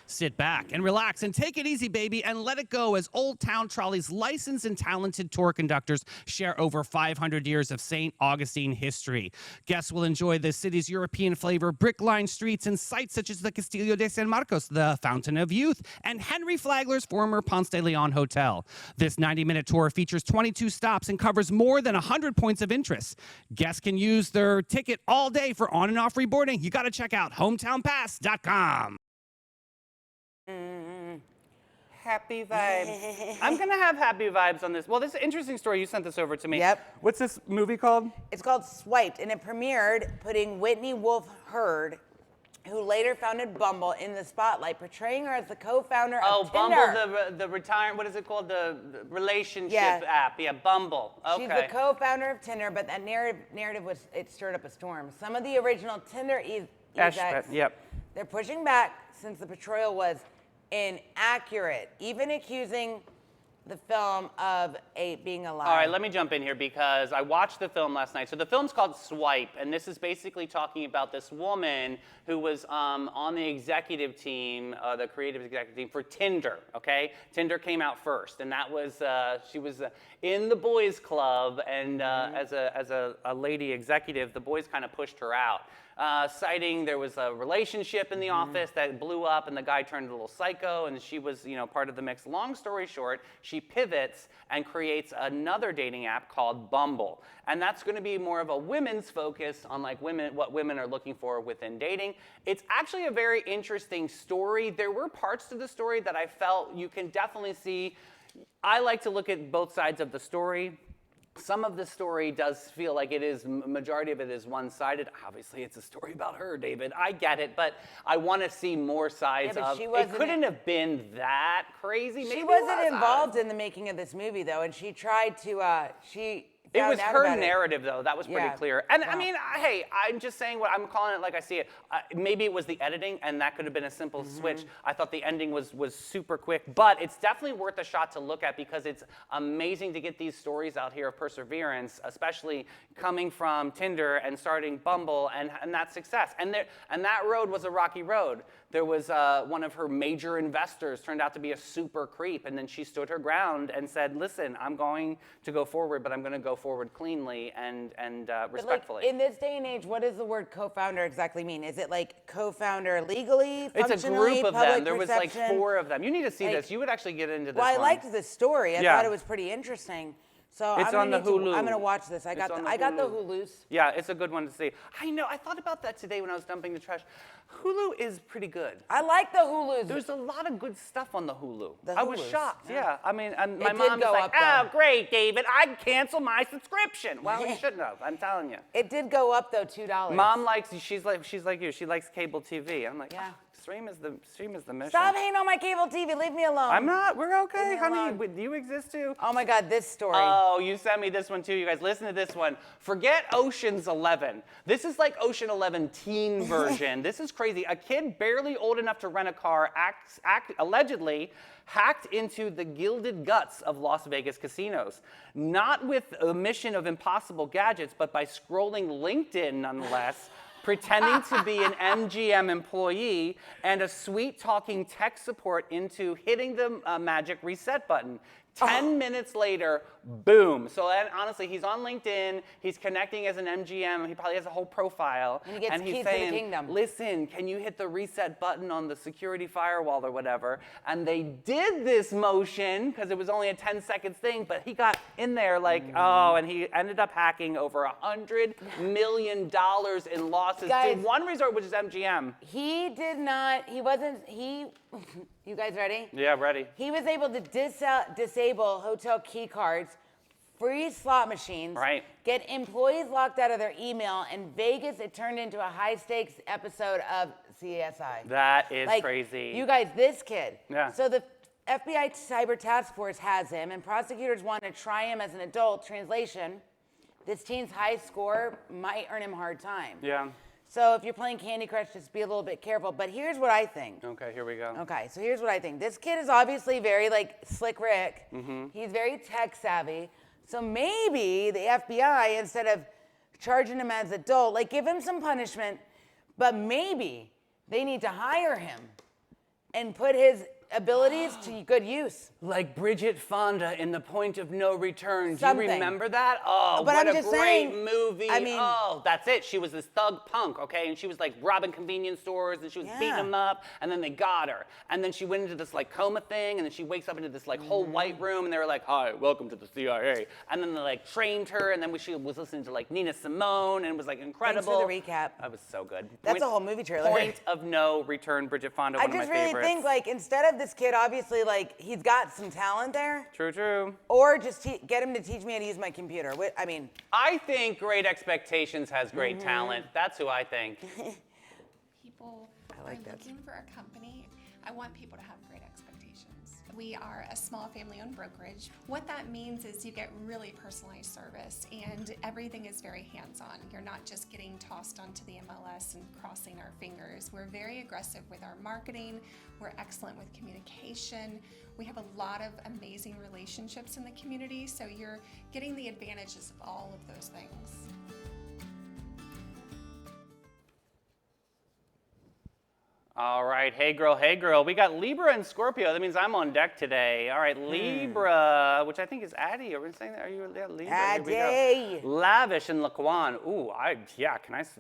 Sit back and relax and take it easy, baby, and let it go as Old Town Trolley's licensed and talented tour conductors share over 500 years of St. Augustine history. Guests will enjoy the city's European flavor, brick-lined streets, and sites such as the Castillo de San Marcos, the Fountain of Youth, and Henry Flagler's former Ponce de Leon Hotel. This 90-minute tour features 22 stops and covers more than 100 points of interest. Guests can use their ticket all day for on and off reboarding. You got to check out hometownpass.com. Happy vibes. I'm gonna have happy vibes on this. Well, this is an interesting story. You sent this over to me. Yep. What's this movie called? It's called Swiped, and it premiered putting Whitney Wolfe Herd, who later founded Bumble, in the spotlight, portraying her as the co-founder of Tinder. Bumble, the retirement. What is it called? The relationship Yeah. app. Yeah, Bumble. Okay. She's the co-founder of Tinder, but that narrative it stirred up a storm. Some of the original Tinder execs, Yep. they're pushing back since the portrayal was inaccurate, even accusing the film of being a lie. All right, let me jump in here because I watched the film last night. So the film's called Swipe, and this is basically talking about this woman who was on the executive team, the creative executive team for Tinder, okay? Tinder came out first, and that was, she was in the boys club, and as a lady executive, the boys kind of pushed her out. Citing there was a relationship in the office that blew up and the guy turned a little psycho and she was, part of the mix. Long story short, she pivots and creates another dating app called Bumble. And that's going to be more of a women's focus on like what women are looking for within dating. It's actually a very interesting story. There were parts to the story that I felt you can definitely see. I like to look at both sides of the story. Some of the story does feel like it is, majority of it is one-sided. Obviously, it's a story about her, David. I get it, but I want to see more sides of it. It couldn't have been that crazy. Maybe She wasn't involved in the making of this movie, though, and she tried to, It was her narrative, though. That was pretty clear. And Wow. I mean, hey, I'm just saying what I'm calling it like I see it. Maybe it was the editing, and that could have been a simple switch. I thought the ending was super quick, but it's definitely worth a shot to look at because it's amazing to get these stories out here of perseverance, especially coming from Tinder and starting Bumble and that success. And that road was a rocky road. There was one of her major investors turned out to be a super creep, and then she stood her ground and said, "Listen, I'm going to go forward, but I'm going to go forward cleanly and respectfully." Like, in this day and age, what does the word co-founder exactly mean? Is it like co-founder legally, It's functionally, a group of public them. There was like perception? 4 of them. You need to see this. You would actually get into this. Well, I one. liked the story. I Yeah. thought it was pretty interesting. So It's I'm on the Hulu. I'm gonna watch this. I got the Hulus. Yeah, it's a good one to see. I know. I thought about that today when I was dumping the trash. Hulu is pretty good. I like the Hulus. There's a lot of good stuff on the Hulu. The I was Hulus, shocked. Yeah. I mean, and my It did mom is go like, up, "Oh, though. great, David. I'd cancel my subscription." Well, you shouldn't have. I'm telling you. It did go up though, $2. Mom likes. She's like you. She likes cable TV. I'm like, Yeah. Stream is the mission. Stop hating on my cable TV. Leave me alone. I'm not. We're okay, Leave me honey. alone. You exist too. Oh my God, this story. Oh, you sent me this one too, you guys. Listen to this one. Forget Ocean's 11. This is like Ocean 11 teen version. This is crazy. A kid barely old enough to rent a car allegedly hacked into the gilded guts of Las Vegas casinos. Not with a mission of impossible gadgets, but by scrolling LinkedIn nonetheless. Pretending to be an MGM employee and a sweet-talking tech support into hitting the magic reset button. 10 minutes later, boom. So honestly, he's on LinkedIn. He's connecting as an MGM. He probably has a whole profile. And he gets he's keys to the saying, kingdom. "Listen, can you hit the reset button on the security firewall or whatever?" And they did this motion because it was only a 10-second thing, but he got in there like, and he ended up hacking over $100 million in losses Guys, to one resort, which is MGM. He did not. He wasn't. You guys ready? Yeah, ready. He was able to disable hotel key cards, free slot machines, Right. get employees locked out of their email. In Vegas, it turned into a high-stakes episode of CSI. That is Like, crazy. You guys, this kid. Yeah. So the FBI Cyber Task Force has him, and prosecutors want to try him as an adult. Translation: this teen's high score might earn him a hard time. Yeah. So if you're playing Candy Crush, just be a little bit careful. But here's what I think. Okay, here we go. Okay, so here's what I think. This kid is obviously very like Slick Rick. Mm-hmm. He's very tech savvy. So maybe the FBI, instead of charging him as adult, like give him some punishment, but maybe they need to hire him and put his abilities to good use. Like Bridget Fonda in The Point of No Return. Do Something. you remember that? Oh, But what I'm a just great saying, movie. I mean- oh, that's it. She was this thug punk, okay? And she was like robbing convenience stores and she was beating Yeah. them up. And then they got her. And then she went into this like coma thing. And then she wakes up into this like whole white room. And they were like, hi, welcome to the CIA. And then they like trained her. And then she was listening to like Nina Simone and it was like incredible. the recap. That was so good. That's a whole movie trailer. Point of No Return, Bridget Fonda, I one of my just really favorites. think like instead of this kid, obviously like he's got some talent there, True, true. or just get him to teach me how to use my computer. I mean, I think Great Expectations has great Mm-hmm. talent. That's who I think. People like are that. looking for a company. I want people to have great expectations. We are a small family-owned brokerage. What that means is you get really personalized service and everything is very hands-on. You're not just getting tossed onto the MLS and crossing our fingers. We're very aggressive with our marketing. We're excellent with communication. We have a lot of amazing relationships in the community, so you're getting the advantages of all of those things. All right, hey girl. We got Libra and Scorpio. That means I'm on deck today. All right, Libra, which I think is Addie. Are we saying that? Are you Libra? Here we go. Addie. Lavish and Laquan. Ooh,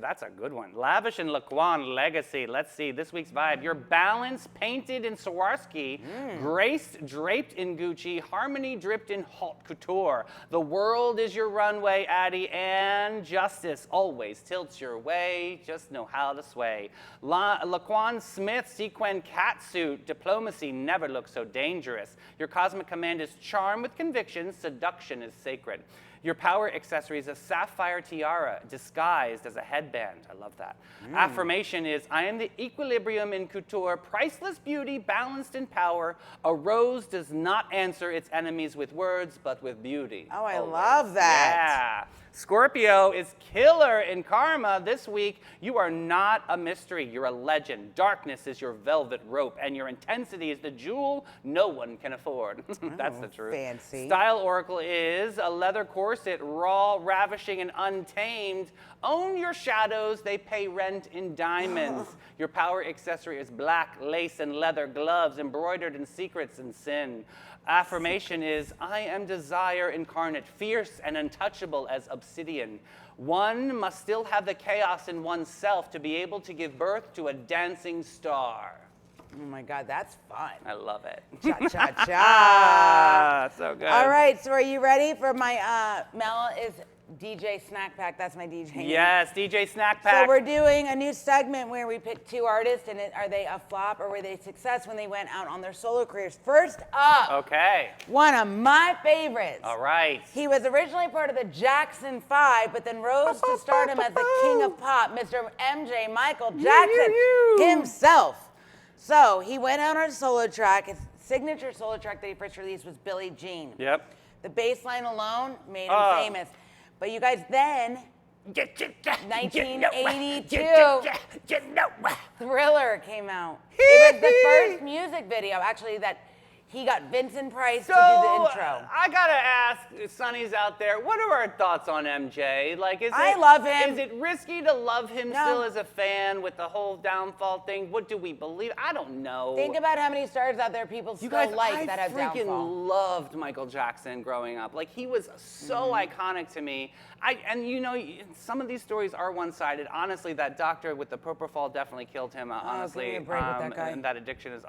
that's a good one. Lavish and Laquan legacy. Let's see, this week's vibe. Your balance painted in Swarovski, grace draped in Gucci, harmony dripped in haute couture. The world is your runway, Addie, and justice always tilts your way. Just know how to sway. Laquan Smith sequin catsuit. Diplomacy never looks so dangerous. Your cosmic command is charm with conviction. Seduction is sacred. Your power accessory is a sapphire tiara disguised as a headband. I love that. Affirmation is, I am the equilibrium in couture, priceless beauty, balanced in power. A rose does not answer its enemies with words, but with beauty. Oh, I Always. love that. Yeah. Scorpio is killer in karma this week. You are not a mystery. You're a legend. Darkness is your velvet rope, and your intensity is the jewel no one can afford. That's the truth. fancy. Style oracle is a leather corset, raw, ravishing, and untamed. Own your shadows. They pay rent in diamonds. Your power accessory is black lace and leather gloves embroidered in secrets and sin. Affirmation is, I am desire incarnate, fierce and untouchable as obsidian. One must still have the chaos in oneself to be able to give birth to a dancing star. Oh my God, that's fun. I love it. Cha-cha-cha. Ah, so good. All right, so are you ready for my, Mel is DJ Snack Pack. That's my DJ name. Yes, DJ Snack Pack. So we're doing a new segment where we pick two artists, and are they a flop or were they a success when they went out on their solo careers? First up, Okay. one of my favorites. All right. He was originally part of the Jackson 5, but then rose to stardom as the king of pop, Mr. MJ Michael Jackson himself. So he went out on a solo track. His signature solo track that he first released was Billie Jean. Yep. The bass line alone made him famous. But you guys, then 1982, Thriller came out. It was the first music video, actually, that he got Vincent Price to do the intro. I gotta ask, Sonny's out there, what are our thoughts on MJ? Like, I love him. Is it risky to love him No. still as a fan with the whole downfall thing? What do we believe? I don't know. Think about how many stars out there people You still guys, like that have I freaking downfall. loved Michael Jackson growing up. Like, he was so iconic to me. And you know, some of these stories are one-sided. Honestly, that doctor with the propofol definitely killed him. Honestly, give me a break with that guy. and that addiction is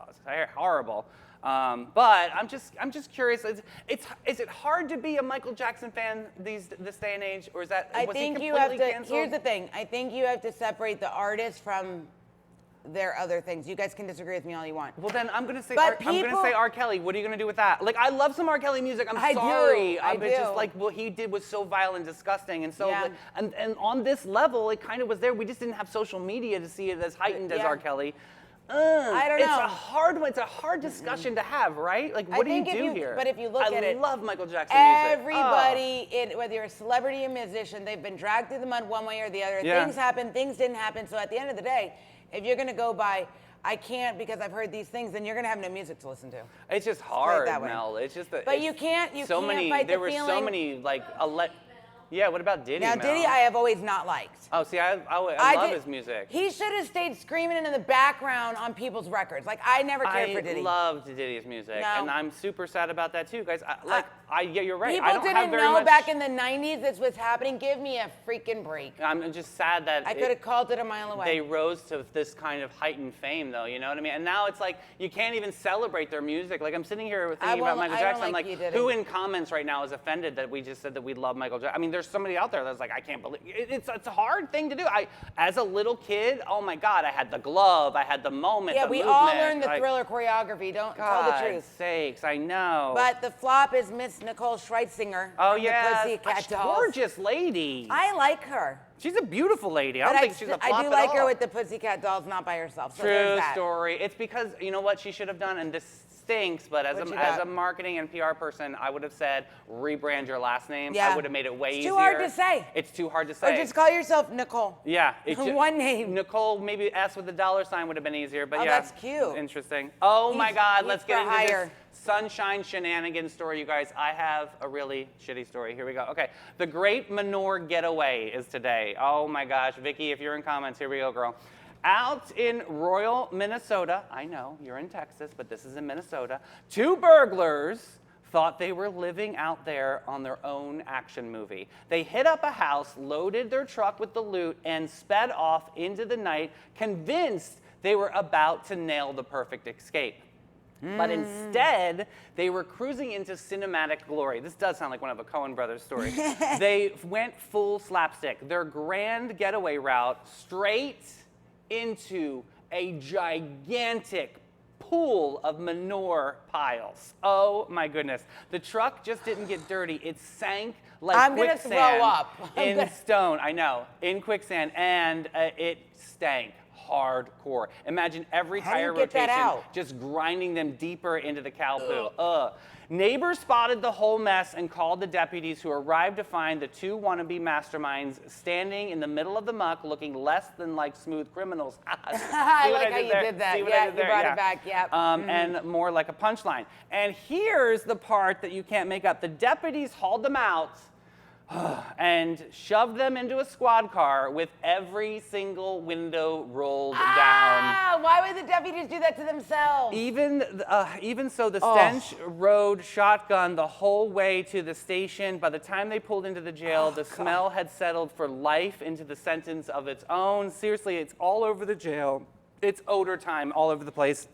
horrible. But I'm just curious. Is it hard to be a Michael Jackson fan this day and age, or is that I was think he you have to, completely canceled? here's the thing. I think you have to separate the artist from their other things. You guys can disagree with me all you want. Well, then I'm gonna say But I'm gonna say people- R. Kelly. What are you gonna do with that? Like, I love some R. Kelly music. I'm I do, sorry. I It's just do. like what he did was so vile and disgusting, and so Yeah. like, and on this level, it kind of was there. We just didn't have social media to see it as heightened as Yeah. R. Kelly. I don't It's know. a hard one. It's a hard discussion to have, right? Like, what do you think if do you- here? but if you look I at it, love Michael Jackson music. Everybody, whether you're a celebrity or musician, they've been dragged through the mud one way or the other. Yeah. Things happen, things didn't happen. So at the end of the day, if you're gonna go by, I can't because I've heard these things, then you're gonna have no music to listen to. It's just hard, that way. Mel. It's just that. But you can't so fight many. the There were so feeling. many like Yeah, what about Diddy, Now, Mel? Diddy, I have always not liked. Oh, see, I love did- his music. He should have stayed screaming in the background on people's records. Like, I never cared for Diddy. I loved Diddy's music, No. and I'm super sad about that too, guys. Yeah, you're right. I People don't have didn't very know much. back in the 90s this was happening. Give me a freaking break. I'm just sad that I could have called it a mile away. they rose to this kind of heightened fame, though. You know what I mean? And now it's like you can't even celebrate their music. Like I'm sitting here thinking about Michael I don't Jackson. I'm like like, you, Diddy. who in comments right now is offended that we just said that we love Michael Jackson? I mean, there's somebody out there that's like, I can't believe it's a hard thing to do. As a little kid, oh my God, I had the glove, I had the moment. Yeah, the we movement, all learned the like, Thriller choreography. Don't tell the God's truth. sakes, I know. But the flop is Miss Nicole Schweitzinger. oh from yeah, the Pussycat a Dolls. gorgeous lady. I like her. She's a beautiful lady. I But don't think she's a flop I do at like all. her with the Pussycat Dolls, not by herself. So True there's that. story. It's because you know what she should have done, and this stinks. But as What you as got? a marketing and PR person, I would have said rebrand your last name. Yeah. I would have made it way It's easier. too hard to say. It's too hard to Or say. just call yourself Nicole. Yeah. One name. Nicole, maybe S with a $sign would have been easier. But Oh, yeah. that's cute. Interesting. Oh my He's- God. he's Let's get for into hire. this sunshine shenanigans story, you guys. I have a really shitty story. Here we go. Okay. The Great Manure Getaway is today. Oh my gosh. Vicky, if you're in comments, here we go, girl. Out in Royal, Minnesota, I know you're in Texas, but this is in Minnesota, 2 burglars thought they were living out there on their own action movie. They hit up a house, loaded their truck with the loot, and sped off into the night, convinced they were about to nail the perfect escape. But instead, they were cruising into cinematic glory. This does sound like one of a Coen Brothers story. They went full slapstick. Their grand getaway route straight into a gigantic pool of manure piles. Oh my goodness. The truck just didn't get dirty. It sank like I'm gonna quicksand throw up. in stone. I know, in quicksand, and it stank hardcore. Imagine every How do you tire get that rotation out? just grinding them deeper into the cow poo. Ugh. Neighbors spotted the whole mess and called the deputies, who arrived to find the 2 wannabe masterminds standing in the middle of the muck, looking less than like smooth criminals. I like how you did that. See what Yeah, I did you there? brought it back, yep. And more like a punchline. And here's the part that you can't make up. The deputies hauled them out and shoved them into a squad car with every single window rolled down. Ah, why would the deputies do that to themselves? Even so, the stench rode shotgun the whole way to the station. By the time they pulled into the jail, the smell had settled for life into the sentence of its own. Seriously, it's all over the jail. It's odor time all over the place.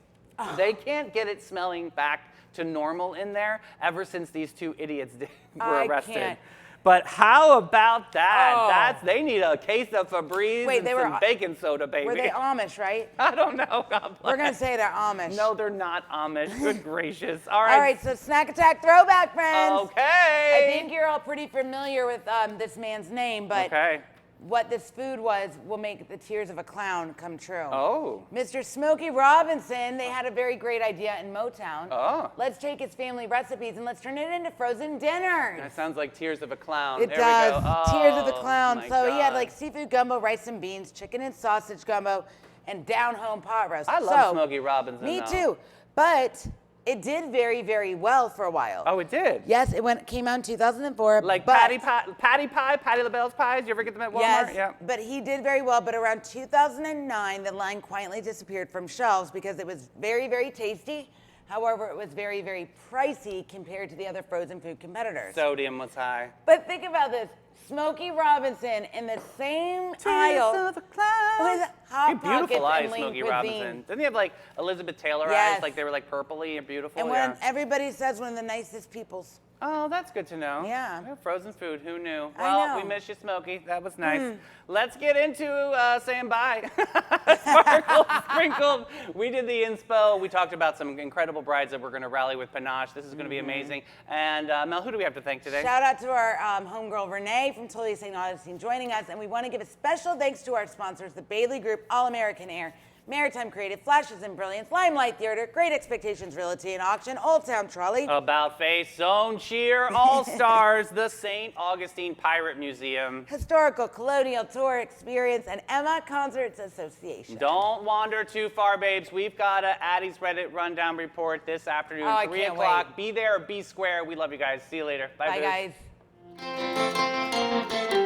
They can't get it smelling back to normal in there ever since these 2 idiots were I arrested. can't. But how about that? Oh. They need a case of Febreze Wait, and they some were- baking soda, baby. Were they Amish, right? I don't know. God We're gonna bless. say they're Amish. No, they're not Amish. Good gracious. All right. All right, so Snack Attack Throwback, friends. Okay. I think you're all pretty familiar with this man's name, but Okay. what this food was will make the tears of a clown come true. Oh. Mr. Smokey Robinson, they had a very great idea in Motown. Oh. Let's take his family recipes and let's turn it into frozen dinners. That sounds like Tears of a Clown. It there does. We go. Tears of the Oh, Clown. my So he had God. like seafood gumbo, rice and beans, chicken and sausage gumbo, and down home pot roast. I love So, Smokey Robinson. Me though. too. But it did very, very well for a while. Oh, it did? Yes, it came out in 2004. Like but, Patty Pie, Patty LaBelle's pies. You ever get them at Walmart? Yes, Yeah. but he did very well. But around 2009, the line quietly disappeared from shelves because it was very, very tasty. However, it was very, very pricey compared to the other frozen food competitors. Sodium was high. But think about this. Smokey Robinson in the same aisle of a Clown. with Hot You Pockets beautiful eyes, and Lean Smokey Cuisine. Robinson. Didn't he have like Elizabeth Taylor Yes. eyes? Like they were like purpley and beautiful. And when everybody says one of the nicest peoples. Oh, that's good to know. Yeah. Frozen food, who knew? I Well, know. we miss you, Smokey. That was nice. Let's get into saying bye. Sparkle, sprinkled. We did the inspo. We talked about some incredible brides that we're going to rally with Panache. This is going to be amazing. And Mel, who do we have to thank today? Shout out to our homegirl Renee from Totally St. Augustine joining us. And we want to give a special thanks to our sponsors, the Bailey Group, All American Air, Maritime Creative, Flashes and Brilliance, Limelight Theater, Great Expectations Realty and Auction, Old Town Trolley. About Face, Zone Cheer, All Stars, the St. Augustine Pirate Museum. Historical Colonial Tour Experience, and Emma Concerts Association. Don't wander too far, babes. We've got a Addie's Reddit Rundown Report this afternoon, Oh, I 3 can't o'clock. wait. Be there or be square. We love you guys. See you later. Bye, Bye, babes. guys. Bye.